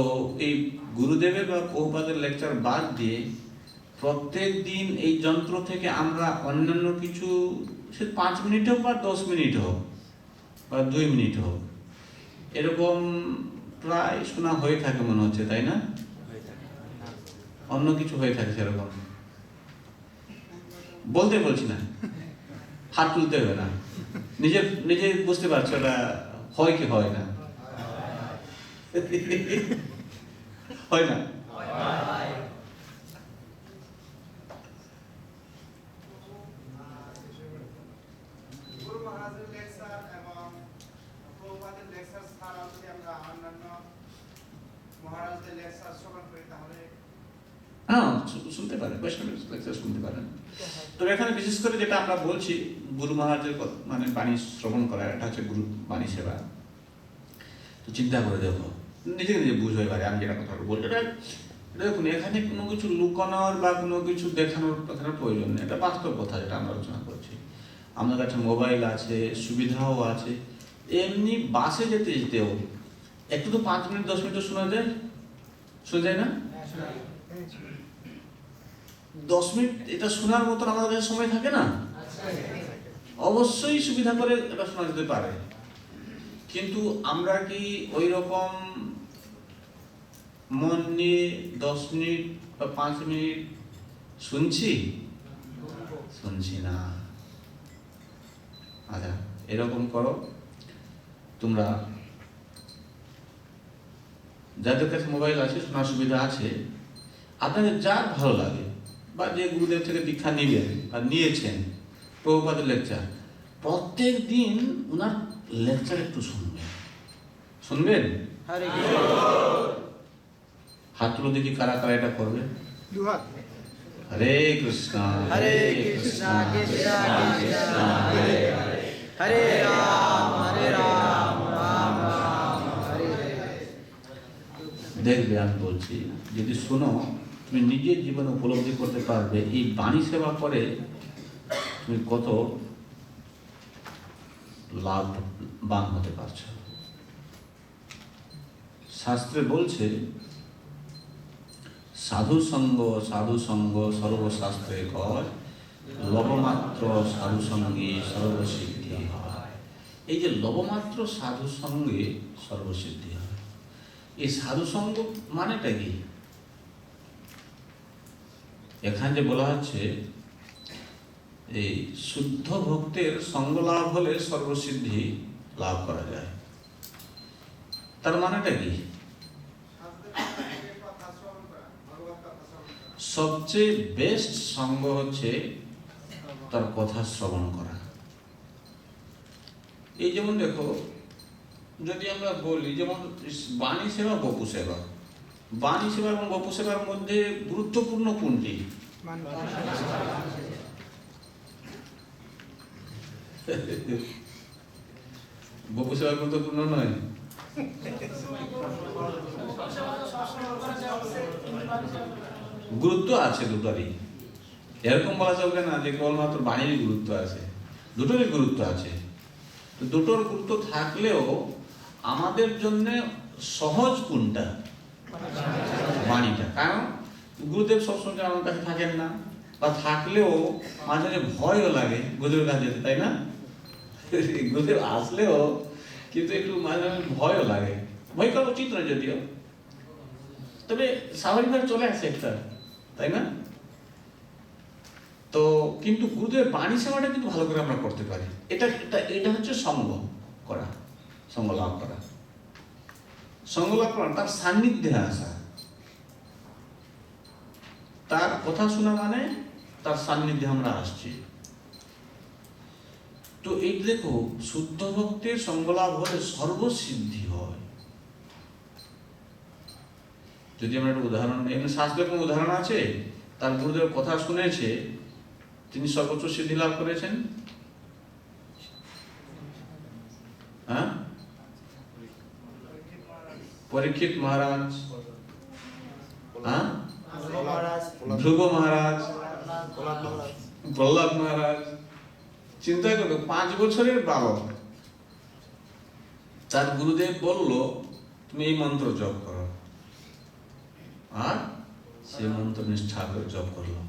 Speaker 1: এই গুরুদেবের বা প্রভুপাদের লেকচার বাদ দিয়ে প্রত্যেক দিন এই যন্ত্র থেকে আমরা অন্যান্য কিছু, সে 5 মিনিট হোক বা 10 মিনিট হোক বা 2 মিনিট হোক, এরকম প্রায় শোনা হয়ে থাকে মনে হচ্ছে, তাই না? অন্য কিছু হয়ে থাকে সেরকম। বলতে বলছি না, হাত তুলতে হবে না, নিজে নিজে বুঝতে পারছো এটা হয় কি হয় না। হয় না?
Speaker 7: গুরু মহারাজের লেকচার এবং প্রভুপাদের লেকচার ছাড়াও যদি আমরা অন্যান্য মহারাজদের লেকচার শ্রবণ করি তাহলে
Speaker 1: হ্যাঁ, শুনতে পারেন, বৈষ্ণবের লেকচার শুনতে পারেন। তো এখানে বিশেষ করে যেটা আমরা বলছি গুরু মহারাজের মানে বাণী শ্রবণ করা, এটা হচ্ছে গুরু বাণী সেবা। তো চিন্তা করে দেখো, নিজে নিজে বুঝতে পারে আমি যেটা কথা বলছি। এটা দেখুন, এখানে কোনো কিছু লুকানোর বা কোনো কিছু দেখানোর কথার প্রয়োজন নেই, এটা বাস্তব কথা যেটা আমরা আলোচনা করছি। আমাদের কাছে মোবাইল আছে, সুবিধাও আছে। এমনি বাসে যেতে যেতেও একটু তো 5 মিনিট 10 মিনিট শোনা যায়, শোনা যায় না? 10 মিনিট এটা শোনার মতন আমাদের কাছে সময় থাকে না? অবশ্যই সুবিধা করে এটা শোনা যেতে পারে, কিন্তু আমরা কি ওই রকম মন নিয়ে 10 মিনিট বা 5 মিনিট শুনছি না। আচ্ছা, এরকম করো তোমরা, যাদের কাছে মোবাইল আছে, শোনার সুবিধা আছে, আপনাদের যার ভালো লাগে বা যে গুরুদেব থেকে দীক্ষা নিবেন বা নিয়েছেন প্রভুপাদের লেকচার, প্রত্যেক দিন ওনার লেকচার একটু শুনবেন।
Speaker 6: হরে
Speaker 1: হাত তুলো দেখি কারা কারা এটা করবে। হরে কৃষ্ণ
Speaker 6: হরে কৃষ্ণ কৃষ্ণ কৃষ্ণ হরে হরে হরে রাম রাম রাম হরে হরে।
Speaker 1: দেখবে, আমি বলছি, যদি শোনো তুমি নিজের জীবনে উপলব্ধি করতে পারবে এই বাণী সেবা করে তুমি কত লাভবান হতে পারছো। শাস্ত্রে বলছে সাধু সঙ্গ সর্বশাস্ত্রে কয়, লবমাত্র সাধু সঙ্গে সর্বসিদ্ধি হয়। এই যে লবমাত্র সাধু সঙ্গে সর্বসিদ্ধি হয়, এই সাধু সঙ্গ মানেটা কি? এখানে যে বলা হচ্ছে এই শুদ্ধ ভক্তের সঙ্গ লাভ হলে সর্বসিদ্ধি লাভ করা যায়, তার মানেটা কি?
Speaker 7: কথা শ্রবণ করা, ভগবত কথা শ্রবণ করা।
Speaker 1: সবচেয়ে বেস্ট সঙ্গ হচ্ছে তার কথা শ্রবণ করা। এই যেমন দেখো, যদি আমরা বলি যেমন বাণী সেবা বপু সেবা, বাণী সেবা এবং বপু সেবার মধ্যে গুরুত্বপূর্ণ কোনটি? বপু সেবা গুরুত্বপূর্ণ নয়? গুরুত্ব আছে দুটোরই, এরকম বলা চলবে না যে কেবলমাত্র বাণীরই গুরুত্ব আছে, দুটোরই গুরুত্ব আছে। তো দুটোর গুরুত্ব থাকলেও আমাদের জন্য সহজ কোনটা? বাণীটা। কারণ গুরুদেব সবসময় আমার কাছে থাকেন না, বা থাকলেও মাঝে মাঝে ভয়ও লাগে গুরুদেবের কাছে যেতে, তাই না? গুরুদেব আসলেও কিন্তু একটু মাঝে মাঝে ভয়ও লাগে। ভয় করা উচিত নয় যদিও, তবে স্বাভাবিকভাবে চলে আসে একটা, তাই না? তো কিন্তু গুরুদেবের বাণী সেবাটা কিন্তু ভালো করে আমরা করতে পারি। এটা হচ্ছে সঙ্গ করা, সঙ্গ লাভ করা। সঙ্গ লাভ করা তার সান্নিধ্যে আসা, তার কথা শোনা মানে তার সান্নিধ্যে আমরা আসছি। তো এই দেখো, শুদ্ধ ভক্তের সঙ্গ লাভ হলে সর্বসিদ্ধি হয়। যদি আমরা একটা উদাহরণ নিই, এমনি শাস্ত্রের কোনো উদাহরণ আছে তার গুরুদেব কথা শুনেছে, তিনি সর্বোচ্চ সিদ্ধি লাভ করেছেন? হ্যাঁ, পরীক্ষিত মহারাজ, হ্যাঁ, ধ্রুব মহারাজ, প্রহ্লাদ মহারাজ। চিন্তা করো, 5 বছরের বালক, তার গুরুদেব বলল তুমি এই মন্ত্র জপ করো, আর সেই মন্ত্র নিষ্ঠা করে জপ করলো,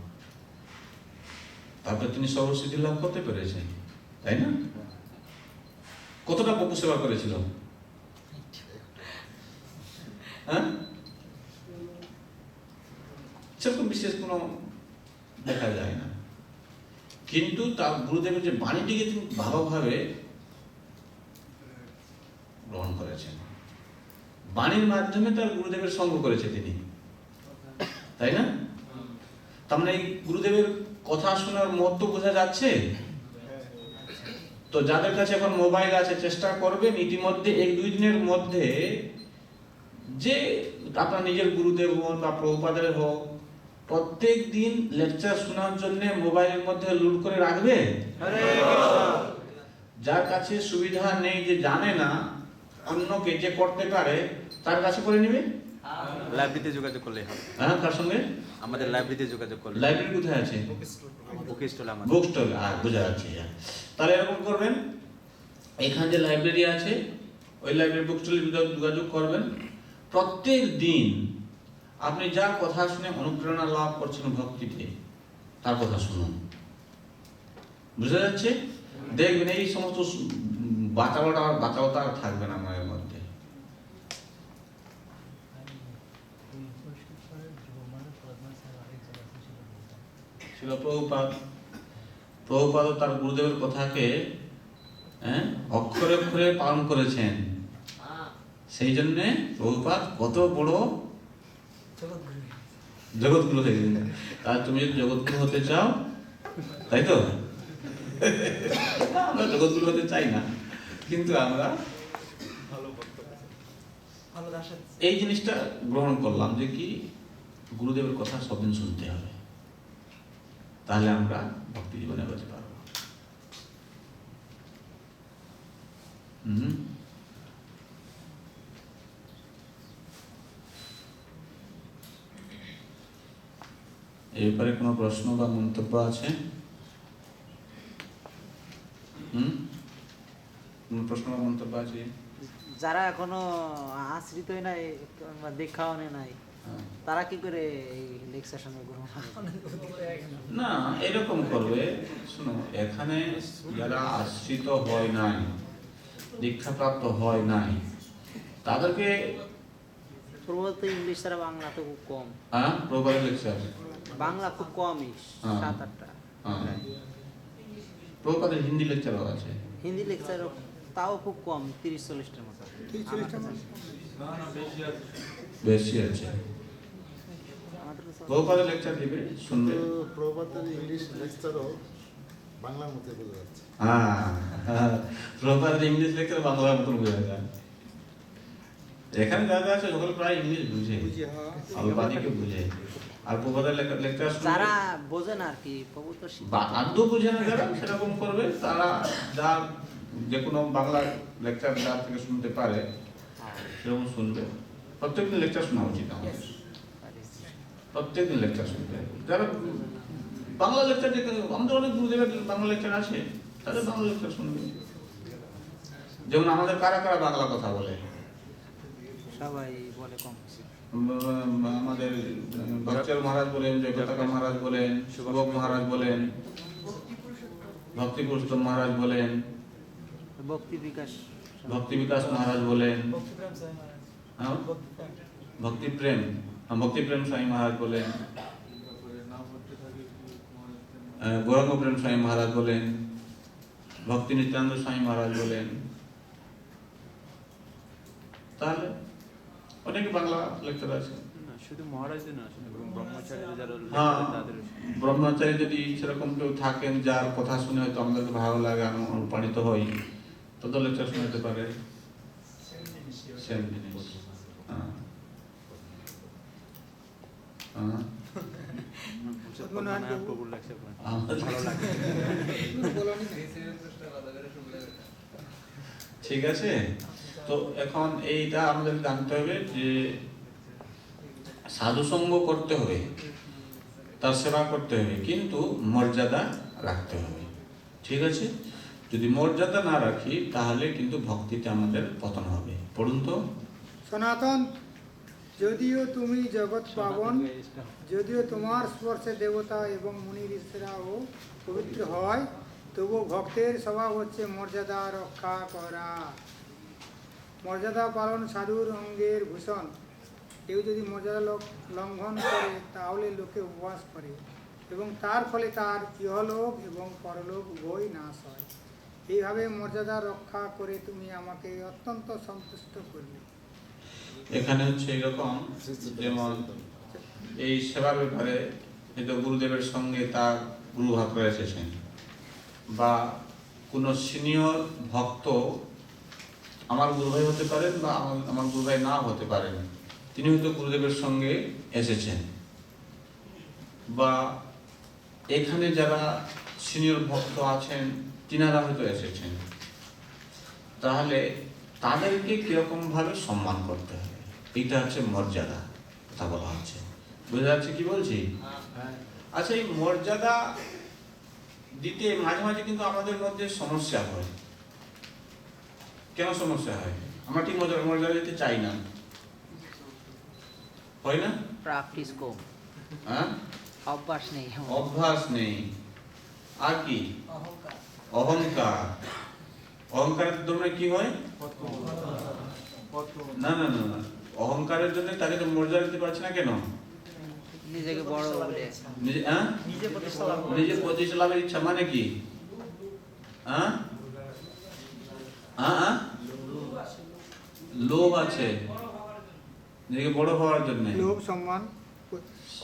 Speaker 1: তারপরে তিনি সর্বসিদ্ধি লাভ করতে পেরেছেন, তাই না? কতটা বপু সেবা করেছিল? হ্যাঁ, সেরকম বিশেষ কোনো দেখা যায় না, কিন্তু তার গুরুদেবের যে বাণীটিকে তিনি ভালোভাবে গ্রহণ করেছেন, বাণীর মাধ্যমে তার গুরুদেবের সঙ্গ করেছে তিনি, তাই না? তার মানে এই গুরুদেবের কথা শোনার মহত্ব বোঝা যাচ্ছে। তো যাদের কাছে এখন মোবাইল আছে, চেষ্টা করবেন ইতিমধ্যে 1-2 দিনের মধ্যে যে আপনার নিজের গুরুদেব হন বা প্রভুপাদের হোক, প্রত্যেক দিন লেকচার শোনার জন্য মোবাইলের মধ্যে লোড করে রাখবে। যার কাছে সুবিধা নেই, যে জানে না, অন্যকে যে করতে পারে তার কাছে করে নিবে।
Speaker 4: লাইব্রেরিতে যোগাযোগ করলে হবে।
Speaker 1: হ্যাঁ, কার সঙ্গে?
Speaker 4: আমাদের লাইব্রেরিতে যোগাযোগ করলে।
Speaker 1: লাইব্রেরি কোথায় আছে?
Speaker 4: বুক স্টল আমাদের।
Speaker 1: বুক স্টল, বোঝা যাচ্ছে। তাহলে এরকম করবেন, এখানে যে লাইব্রেরি আছে ওই লাইব্রেরি বুক স্টলে যোগাযোগ করবেন। প্রত্যেক দিন আপনি যা কথা শুনে অনুপ্রেরণা লাভ করছেন ভক্তিতে, তার কথা শুনুন। বুঝা যাচ্ছে? দেখবেন এই সমস্ত বাচালতা আর থাকবে না আমাদের মধ্যে। ছিল প্রভুপাদ তার গুরুদেবের কথাকে অক্ষরে অক্ষরে পালন করেছেন। সেই জন্য প্রভুপাদ কত বড় জগৎগুরু হয়ে গেলেন। আর তুমি যদি জগৎগুরু হতে চাও, তাই তো? আমরা জগৎগুরু হতে চাই না, কিন্তু আমরা এই জিনিসটা গ্রহণ করলাম যে কি গুরুদেবের কথা সবদিন শুনতে হবে, তাহলে আমরা ভক্তি জীবনে এগোতে পারবো। এই ব্যাপারে কোনো প্রশ্ন বা মন্তব্য আছে? কোনো প্রশ্ন বা মন্তব্য আছে?
Speaker 6: যারা এখনো আশ্রিতই নাই বা দীক্ষাও নেয় নাই, তারা কি করে এই লেকচার শুনে গ্রহণ করে?
Speaker 1: না, এরকম করবে, শুনো, এখানে যারা আশ্রিত হয় নাই, দীক্ষাপ্রাপ্ত হয় নাই, তাদেরকে
Speaker 6: প্রবলত ইংলিশ ছাড়া বাংলা তো খুব কম।
Speaker 1: প্রবাদ লেকচার
Speaker 6: বাংলা খুব কমই, 7-8টা।
Speaker 1: প্রবাদের হিন্দি লেকচারও আছে।
Speaker 6: হিন্দি লেকচার তাও খুব কম, 30-40টার মতো।
Speaker 1: বেশি আছে। প্রবাদের লেকচার দিবে, শুনবে।
Speaker 5: প্রভাতের ইংলিশ লেকচারও বাংলার মধ্যে বোঝা যাচ্ছে।
Speaker 1: প্রবাদের ইংলিশ লেকচার বাংলার মতন বোঝা যায়। এখানে যারা আছে সকলে প্রায় ইংলিশ বুঝে, অল্পাধিকে বুঝে। আর প্রবাদের লেকচার
Speaker 6: যারা বোঝে না আর কি, প্রভু তো
Speaker 1: আদৌ বুঝে না যারা, সেরকম করবে। তারা যা যে কোনো বাংলা লেকচার যার থেকে শুনতে পারে সেরকম শুনবে। প্রত্যেকদিন লেকচার শোনা উচিত আমাদের, প্রত্যেকদিন লেকচার শুনতে। যারা বাংলা লেকচার, যে আমাদের অনেক গুরুদেবের বাংলা লেকচার আছে, তাদের বাংলা লেকচার শুনবে। যেমন আমাদের কারা কারা বাংলা কথা বলে?
Speaker 6: সবাই বলে কম।
Speaker 1: আমাদের ভক্তের মহারাজ বলেন, জয়প্রতাকা মহারাজ বলেন, শুভক মহারাজ বলেন, ভক্তি পুরুষোত্তম মহারাজ বলেন,
Speaker 6: ভক্তি
Speaker 1: বিকাশ মহারাজ বলেন, ভক্তি প্রেম স্বামী মহারাজ বলেন, গৌরাঙ্গ প্রেম স্বামী মহারাজ বলেন, ভক্তি নিত্যানন্দ স্বামী মহারাজ বলেন। তাহলে অনেক বাংলা লেকচার আছে।
Speaker 4: শুধু মহারাজদের না, ব্রহ্মচারী যারা তাদের,
Speaker 1: ব্রহ্মচারী যদি সেরকম কেউ থাকেন যার কথা শুনে হয়তো আমাদেরকে ভালো লাগে, আমি অনুপ্রাণিত হই, তাদের লেকচার শোনাতে পারে। সেম জিনিস। ঠিক আছে। তো এখন এইটা আমাদের জানতে হবে যে সাধুসঙ্গ করতে হবে, তার সেবা করতে হবে, কিন্তু মর্যাদা রাখতে হবে। ঠিক আছে? যদি মর্যাদা না রাখি তাহলে কিন্তু ভক্তিতে আমাদের পতন হবে। পড়ুন তো।
Speaker 8: সনাতন, যদিও তুমি জগৎ পাবন, যদিও তোমার স্পর্শে দেবতা এবং মুনি ঋষিরাও পবিত্র হয়, তবু ভক্তের স্বভাব হচ্ছে মর্যাদা রক্ষা করা। মর্যাদা পালন সাধুর অঙ্গের ভূষণ। কেউ যদি মর্যাদা লঙ্ঘন করে তাহলে লোকে উপবাস করে এবং তার ফলে তার ইহলোক এবং পরলোক উভয় নাশ হয়। এইভাবে মর্যাদা রক্ষা করে তুমি আমাকে অত্যন্ত সন্তুষ্ট করবে।
Speaker 1: এখানে হচ্ছে এরকম, যেমন এই সেবার ব্যাপারে হয়তো গুরুদেবের সঙ্গে তার গুরু ভাকরা এসেছেন, বা কোনো সিনিয়র ভক্ত আমার গুরুভাই হতে পারেন বা আমার গুরুভাই না হতে পারেন, তিনি হয়তো গুরুদেবের সঙ্গে এসেছেন, বা এখানে যারা সিনিয়র ভক্ত আছেন তিনারা হয়তো এসেছেন। তাহলে তাদেরকে কিরকমভাবে সম্মান করতে হবে, এটা হচ্ছে মর্যাদা কথা বলা হচ্ছে। বুঝা যাচ্ছে কি বলছি? আচ্ছা, এই মর্যাদা দিতে মাঝে মাঝে কিন্তু আমাদের মধ্যে সমস্যা হয়। কেন সমস্যা হয়? আমরা ঠিক মর্যাদা দিতে চাই না, হয় না?
Speaker 6: প্র্যাকটিস কম,
Speaker 1: হ্যাঁ,
Speaker 6: অভ্যাস নেই।
Speaker 1: অভ্যাস নেই। আর কি? অহংকার। অহংকারের জন্য কি হয়? না না না না, অহংকারের জন্য তাকে তো মর্যাদা দিতে পারছে না কেন?
Speaker 6: নিজেকে বড় বলে,
Speaker 3: নিজে প্রতিষ্ঠা লাভ করে।
Speaker 1: নিজের প্রতিষ্ঠা লাভের ইচ্ছা মানে কি? হ্যাঁ হ্যাঁ হ্যাঁ? লোভ আছে নিজেকে বড় হওয়ার জন্য,
Speaker 8: লোভ, সম্মান,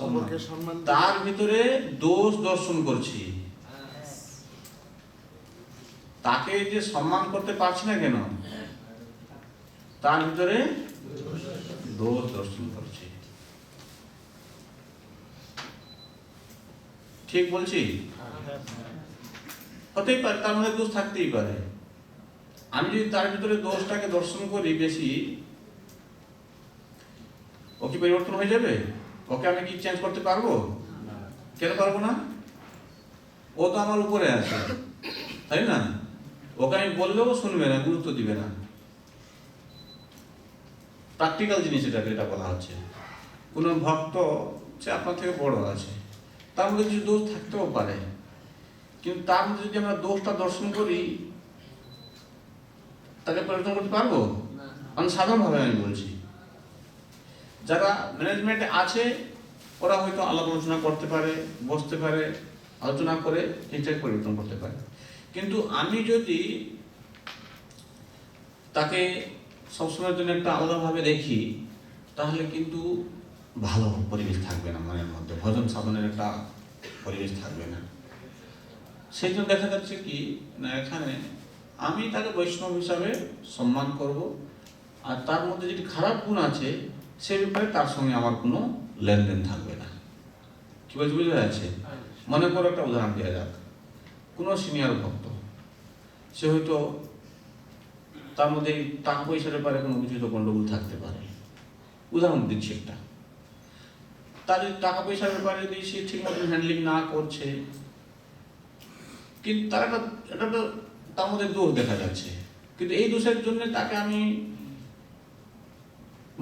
Speaker 5: অপরকে সম্মান দিয়ে-
Speaker 1: তার ভিতরে দোষ দর্শন করছি। তাকে যে সম্মান করতে পারছি না কেন? তার ভিতরে দোষ দর্শন করছি। ঠিক বলছি? হতেই পারে, তার মধ্যে দোষ থাকতেই পারে। আমি যদি তার ভিতরে দোষটাকে দর্শন করি বেশি, ও কি পরিবর্তন হয়ে যাবে? ওকে আমি কি চেঞ্জ করতে পারবো? কেন পারবো না? ও তো আমার উপরে আছে, তাই না? ওকে আমি বললেও শুনবে না, গুরুত্ব দিবে না। প্র্যাকটিক্যাল জিনিস এটা বলা হচ্ছে। কোনো ভক্ত সে আপনার থেকে বড় আছে, তার মধ্যে কিছু দোষ থাকতেও পারে, কিন্তু তার মধ্যে যদি আমরা দোষটা দর্শন করি, তাকে পরিবর্তন করতে পারবো? আমি সাধারণভাবে আমি বলছি, যারা ম্যানেজমেন্টে আছে ওরা হয়তো আলাপ আলোচনা করতে পারে, বসতে পারে, আলোচনা করে ঠিকঠাক পরিবর্তন করতে পারে। কিন্তু আমি যদি তাকে সবসময়ের জন্য একটা আলাদাভাবে দেখি, তাহলে কিন্তু ভালো পরিবেশ থাকবে না মনের মধ্যে, ভজন সাধনের একটা পরিবেশ থাকবে না। সেই জন্য দেখা যাচ্ছে কি না, এখানে আমি তাকে বৈষ্ণব হিসাবে সম্মান করব, আর তার মধ্যে যদি খারাপ গুণ আছে সে ব্যাপারে তার সঙ্গে আমার কোনো লেনদেন থাকবে না। কি বলছি, বুঝতে যাচ্ছে? মনে করো একটা উদাহরণ দেওয়া যাক, কোনো সিনিয়র ভক্ত, সে হয়তো তার মধ্যে টাকা পয়সার ব্যাপারে কোনো কিছু তো গন্ডগোল থাকতে পারে। উদাহরণ দিচ্ছি একটা, তার যদি টাকা পয়সার ব্যাপারে যদি সে ঠিক মতন হ্যান্ডলিং না করছে, কিন্তু তার এটা তো তার মধ্যে দোষ দেখা যাচ্ছে, কিন্তু এই দোষের জন্য তাকে আমি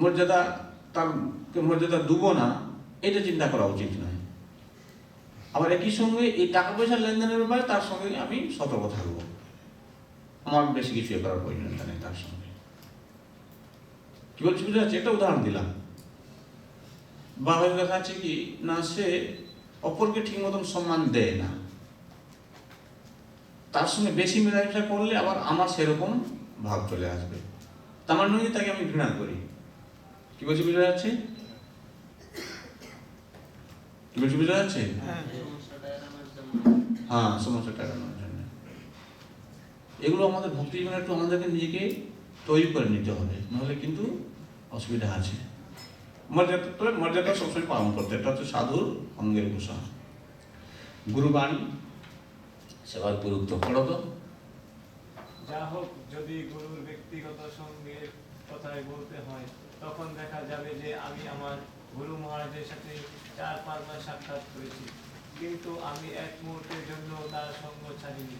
Speaker 1: মর্যাদা দেবো না, এটা চিন্তা করা উচিত নয়। আবার একই সঙ্গে এই টাকা পয়সার লেনদেনের ব্যাপারে তার সঙ্গে আমি সতর্ক থাকবো, আমার বেশি কিছু করার প্রয়োজনটা নেই তার সঙ্গে। কি বলছি, বুঝতে পারছি? একটা উদাহরণ দিলাম। বা হয়তো দেখা যাচ্ছে কি না, সে অপরকে ঠিক মতন সম্মান দেয় না, তার সঙ্গে বেশি মেলামেশা করলে আবার আমার সেরকম ভাব চলে আসবে, তার মানে নয় তাকে আমি ঘৃণা করি। কি বলছি, বুঝতে যাচ্ছে? কি বলছি, বুঝতে যাচ্ছে? হ্যাঁ, সমস্যাটা এড়ানোর জন্য। এগুলো আমাদের ভক্তি জীবনে একটু আমাদেরকে নিজেকে তৈরি করে নিতে হবে, নাহলে কিন্তু অসুবিধা আছে। মর্যাদা সবসময় পালন করতে, এটা হচ্ছে সাধুর অঙ্গের ভূষণ। গুরুবাণী সেবার গুরুত্ব পড়ো তো।
Speaker 9: যা হোক, যদি গুরুর ব্যক্তিগত সঙ্গের কথাই বলতে হয়, তখন দেখা যাবে যে আমি আমার গুরু মহারাজের সাথে 4-5 বার সাক্ষাৎ করেছি, কিন্তু আমি এক মুহূর্তের জন্য তার সঙ্গ ছাড়িনি।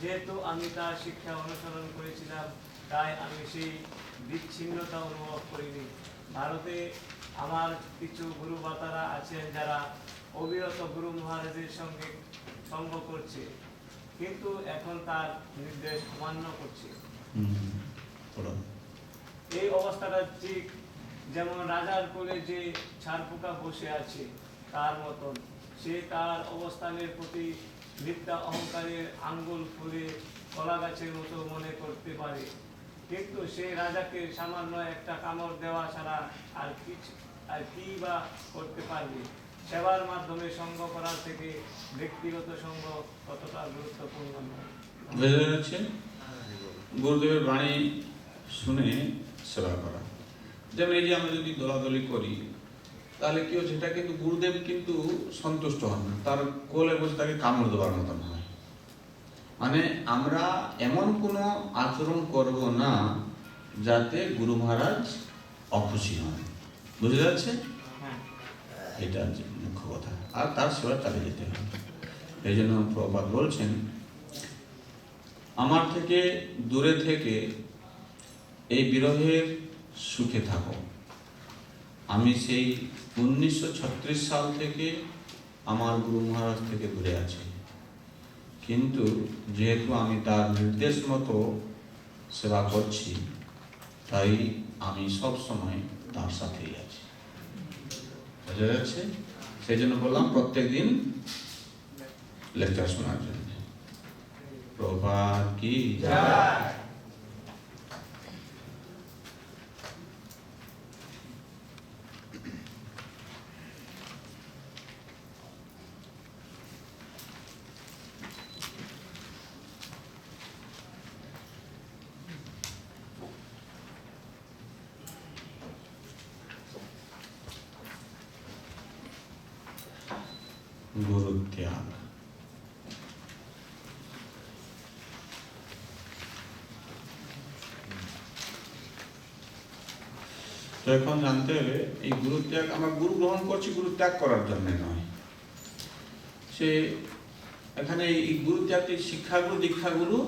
Speaker 9: যেহেতু আমি তার শিক্ষা অনুসরণ করেছিলাম, তাই আমি সেই বিচ্ছিন্নতা অনুভব করিনি। ভারতে আমার কিছু গুরু বাতারা আছেন যারা অবিরত গুরু মহারাজের সঙ্গে সঙ্গ করছে, কিন্তু এখন তার নির্দেশ অমান্য করছে। এই অবস্থাটা ঠিক যেমন রাজার কোলে যে ছারপোকা বসে আছে তার মতন। সে তার অবস্থানের প্রতি মিথ্যা অহংকারের আঙ্গুল ফুলে কলা গাছের মতো মনে করতে পারে, কিন্তু সে রাজাকে সামান্য একটা কামড় দেওয়া ছাড়া আর কি বা করতে পারবে। সেবার মাধ্যমে সঙ্গ করার থেকে ব্যক্তিগত সঙ্গ কতটা গুরুত্বপূর্ণ নয়।
Speaker 1: বুঝতে যাচ্ছে? গুরুদেবের বাণী শুনে সেবা করা। যেমন এই যে আমরা যদি দলাদলি করি, তাহলে কি হচ্ছে, সেটা কিন্তু গুরুদেব কিন্তু সন্তুষ্ট হন না, তার কোলে বসে তাকে কামড় দেওয়ার মতন হয়। মানে আমরা এমন কোনো আচরণ করব না যাতে গুরু মহারাজ অখুশি হন। বুঝে যাচ্ছে? এটা হচ্ছে মুখ্য কথা। আর তার সেবা চালিয়ে যেতে হবে। এই জন্য প্রভুপাদ বলছেন, আমার থেকে দূরে থেকে এই বিরহের সুখে থাকো। আমি সেই 1936 সাল থেকে আমার গুরু মহারাজ থেকে দূরে আছি, কিন্তু যেহেতু আমি তার নির্দেশ মতো সেবা করছি, তাই আমি সব সময় তার সাথেই আছি। বোঝা যাচ্ছে? সেই জন্য বললাম প্রত্যেক দিন লেকচার শোনার জন্য। প্রভাত কি জয়। গুরু ত্যাগ। তো এখন জানতে হবে এই গুরু ত্যাগ, আমরা গুরু গ্রহণ করছি গুরু ত্যাগ করার জন্য নয়। সে এখানে এই গুরু ত্যাগটি শিক্ষাগুরু দীক্ষাগুরু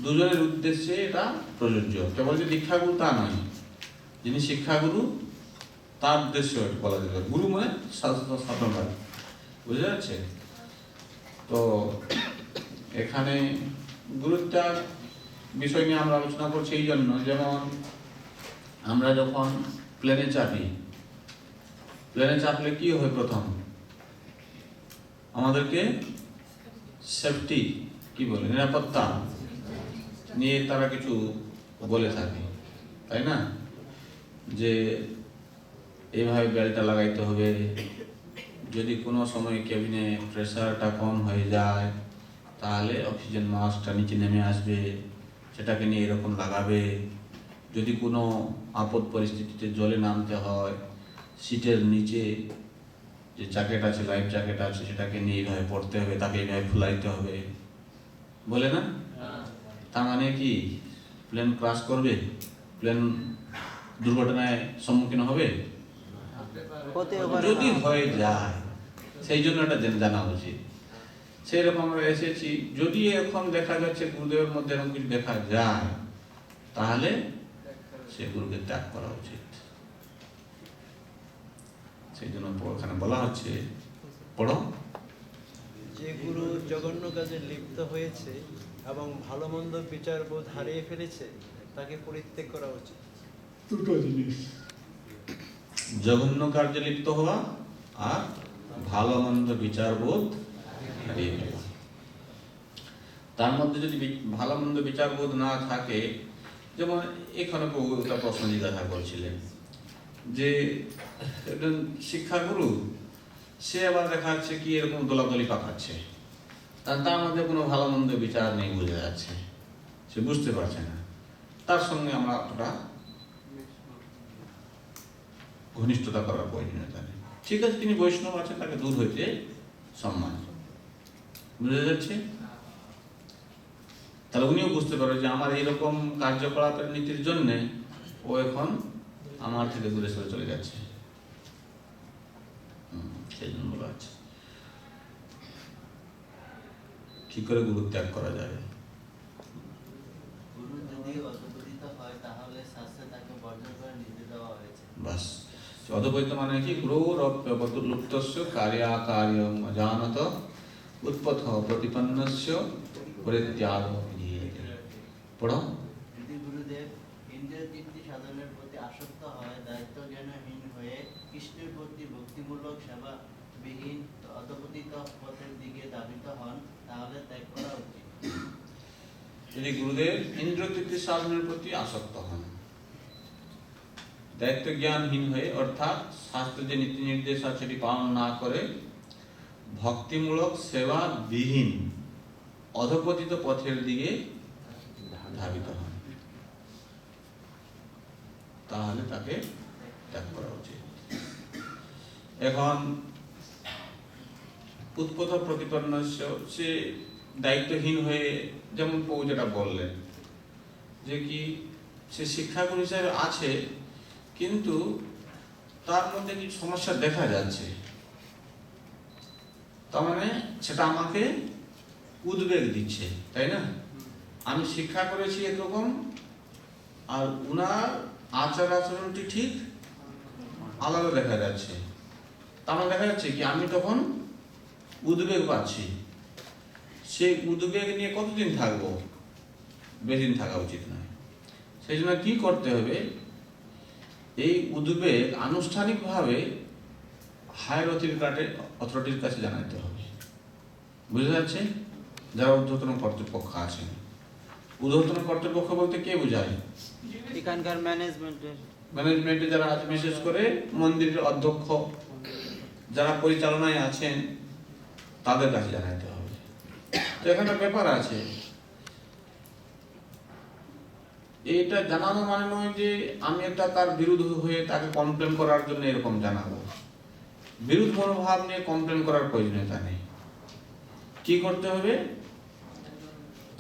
Speaker 1: দুজনের উদ্দেশ্যে এটা প্রযোজ্য। কেবল যে দীক্ষাগুরু তা নয়, যিনি শিক্ষাগুরু তার উদ্দেশ্য বলা যাবে। গুরু মানে শাসনকার, বুঝা যাচ্ছে? তো এখানে গুরুত্যাগ বিষয় নিয়ে আমরা আলোচনা করছি এই জন্য, যেমন আমরা যখন প্লেনে চাপি, প্লেনে চাপলে কি হয়? প্রথম আমাদেরকে সেফটি কি বলে, নিরাপত্তা নিয়ে তারা কিছু বলে থাকে, তাই না? যে এইভাবে বেল্টটা লাগাইতে হবে, যদি কোনো সময় কেবিনে প্রেসারটা কম হয়ে যায় তাহলে অক্সিজেন মাস্কটা নিচে নেমে আসবে, সেটাকে নিয়ে এরকম লাগাবে। যদি কোনো আপদ পরিস্থিতিতে জলে নামতে হয়, সিটের নিচে যে জ্যাকেট আছে, লাইফ জ্যাকেট আছে, সেটাকে নিয়ে এইভাবে পড়তে হবে, তাকে এইভাবে ফুলাইতে হবে, বলে না? তার মানে কি প্লেন ক্রাশ করবে? প্লেন দুর্ঘটনায় সম্মুখীন হবে? যদি হয়ে যায়, সেই জন্য এটা জানা উচিত। সেই রকম আমরা এসেছি, যদি এখন দেখা যাচ্ছে গুরুদেবের মধ্যে এরকম কিছু দেখা যায়, তাহলে সে গুরুকে ত্যাগ করা উচিত। সেই জন্য ওখানে বলা হচ্ছে, পড়ো,
Speaker 2: যে গুরু জঘন্য কাজে লিপ্ত হয়েছে এবং ভালো মন্দ বিচার বোধ হারিয়ে ফেলেছে, তাকে পরিত্যাগ করা উচিত।
Speaker 5: দুটো জিনিস,
Speaker 1: জঘন্য কার্যে লিপ্ত হওয়া আর ভালো মন্দ বিচার বোধ হারিয়ে ফেলা। তার মধ্যে যদি ভালো মন্দ বিচার বোধ না থাকে, যেমন এখানে একটা প্রশ্ন জিজ্ঞাসা করছিলেন যে একজন শিক্ষাগুরু, সে আবার দেখা যাচ্ছে কি এরকম দোলাদলি পাকাচ্ছে, তার মধ্যে কোনো ভালো মন্দ বিচার নেই, বোঝা যাচ্ছে, সে বুঝতে পারছে না, তার সঙ্গে আমরা অতটা ঘনিষ্ঠতা করার প্রয়োজনীয়তা নেই। ঠিক আছে, তিনি বৈষ্ণব আছেন, তাকে দূর হইতে সম্মান, বুঝা যাচ্ছে? তাহলে উনিও বুঝতে পারে যে আমার এইরকম কার্যকলাপের নীতির জন্যে ও এখন আমার থেকে দূরে সরে চলে যাচ্ছে, সেই জন্য বলা আছে। কি করে গুরু ত্যাগ করা যাবে?
Speaker 10: গুরু যদি অধপতিত হয় তাহলে শাস্ত্রে তাকে বর্জন করে নিতে দেওয়া হয়েছে।
Speaker 1: বাস, অধপতিত মানে কি? গুরুরপ্যলুপ্তস্য কার্যাকার্যং অজানত উৎপথ প্রতিপন্নস্য পরিত্যাগ বিধীয়েতে। পড়ো।
Speaker 10: যদি গুরুদেব ইন্দ্রিয় তৃপ্তি সাধনের প্রতি আসক্ত হয়, দায়িত্ব জ্ঞানহীন হয়ে কৃষ্ণের প্রতি ভক্তিমূলক সেবা বিহীন অধপতিত পথের দিকে ধাবিত হন, তাহলে ত্যাগ করা উচিত।
Speaker 1: যদি গুরুদেব ইন্দ্রিয় তৃপ্তি সাধনের প্রতি আসক্ত হন, দায়িত্ব জ্ঞানহীন হয়ে, অর্থাৎ শাস্ত্রের যে নীতি নির্দেশ আছে সেটি পালন না করে ভক্তিমূলক সেবা বিহীন অধপতিত পথের দিকে ধাবিত হন, তাহলে তাকে ত্যাগ করা উচিত। এখন উৎপথ প্রতিপন্ন, সে দায়িত্বহীন হয়ে, যেমন প্রভু যেটা বললেন যে কি সে শিক্ষাগুরু হিসাবে আছে, কিন্তু তার মধ্যে কিছু সমস্যা দেখা যাচ্ছে, তার মানে সেটা আমাকে উদ্বেগ দিচ্ছে, তাই না? আমি শিক্ষা করেছি একরকম, আর উনার আচার আচরণটি ঠিক আলাদা দেখা যাচ্ছে। তার মানে দেখা যাচ্ছে কি আমি তখন উদ্বেগ পাচ্ছি, সেই উদ্বেগ নিয়ে কতদিন থাকবো, বেশি দিন থাকা উচিত নয়। সেই জন্য কি করতে হবে, এই উদ্বেগ আনুষ্ঠানিকভাবে হায়ার অথরিটির কাছে জানাতে হবে। বুঝা যাচ্ছে? যারা ঊর্ধ্বতন কর্তৃপক্ষ আছেন, ঊর্ধ্বতন কর্তৃপক্ষ বলতে কে বোঝায়?
Speaker 6: এখানকার
Speaker 1: ম্যানেজমেন্টে যারা আছে, বিশেষ করে মন্দিরের অধ্যক্ষ যারা পরিচালনায় আছেন তাদের কাছে জানাতে হবে। তো এখানে ব্যাপার আছে, এটা জানানো মানে নয় যে আমি একটা তার বিরুদ্ধ হয়ে তাকে কমপ্লেন করার জন্য এরকম জানাবো। বিরোধ মনোভাব নিয়ে কমপ্লেন করার প্রয়োজনীয়তা নেই। কি করতে হবে,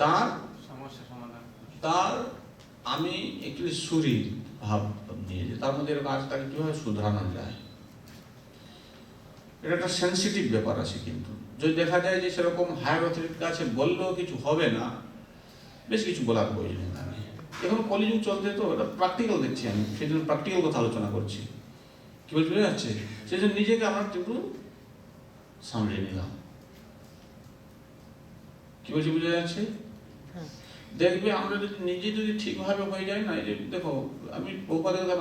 Speaker 1: তার
Speaker 9: সমস্যা সমাধান।
Speaker 1: তার আমি একটু সুরীর ভাব নিয়ে যে তার মধ্যে এরকম আছে, তাকে কিভাবে শুধরানো যায়। এটা একটা সেন্সিটিভ ব্যাপার আছে, কিন্তু যদি দেখা যায় যে সেরকম হায়ার অথরিটির কাছে বললেও কিছু হবে না, বেশ কিছু বলার প্রয়োজনীয়তা নেই। এখন কলিযুগ চলতে তো এটা প্র্যাকটিক্যাল দেখছি আমি, সেই জন্য প্র্যাকটিক্যাল কথা আলোচনা করছি। কি বলতে বোঝা যাচ্ছে? সেই জন্য নিজেকে আমরা একটু সামলে নিলাম। কি বলছি বোঝা যাচ্ছে? দেখবে আমরা যদি নিজে যদি ঠিকভাবে হয়ে যায় না, এই যে দেখো আমি বহুপাদের কথা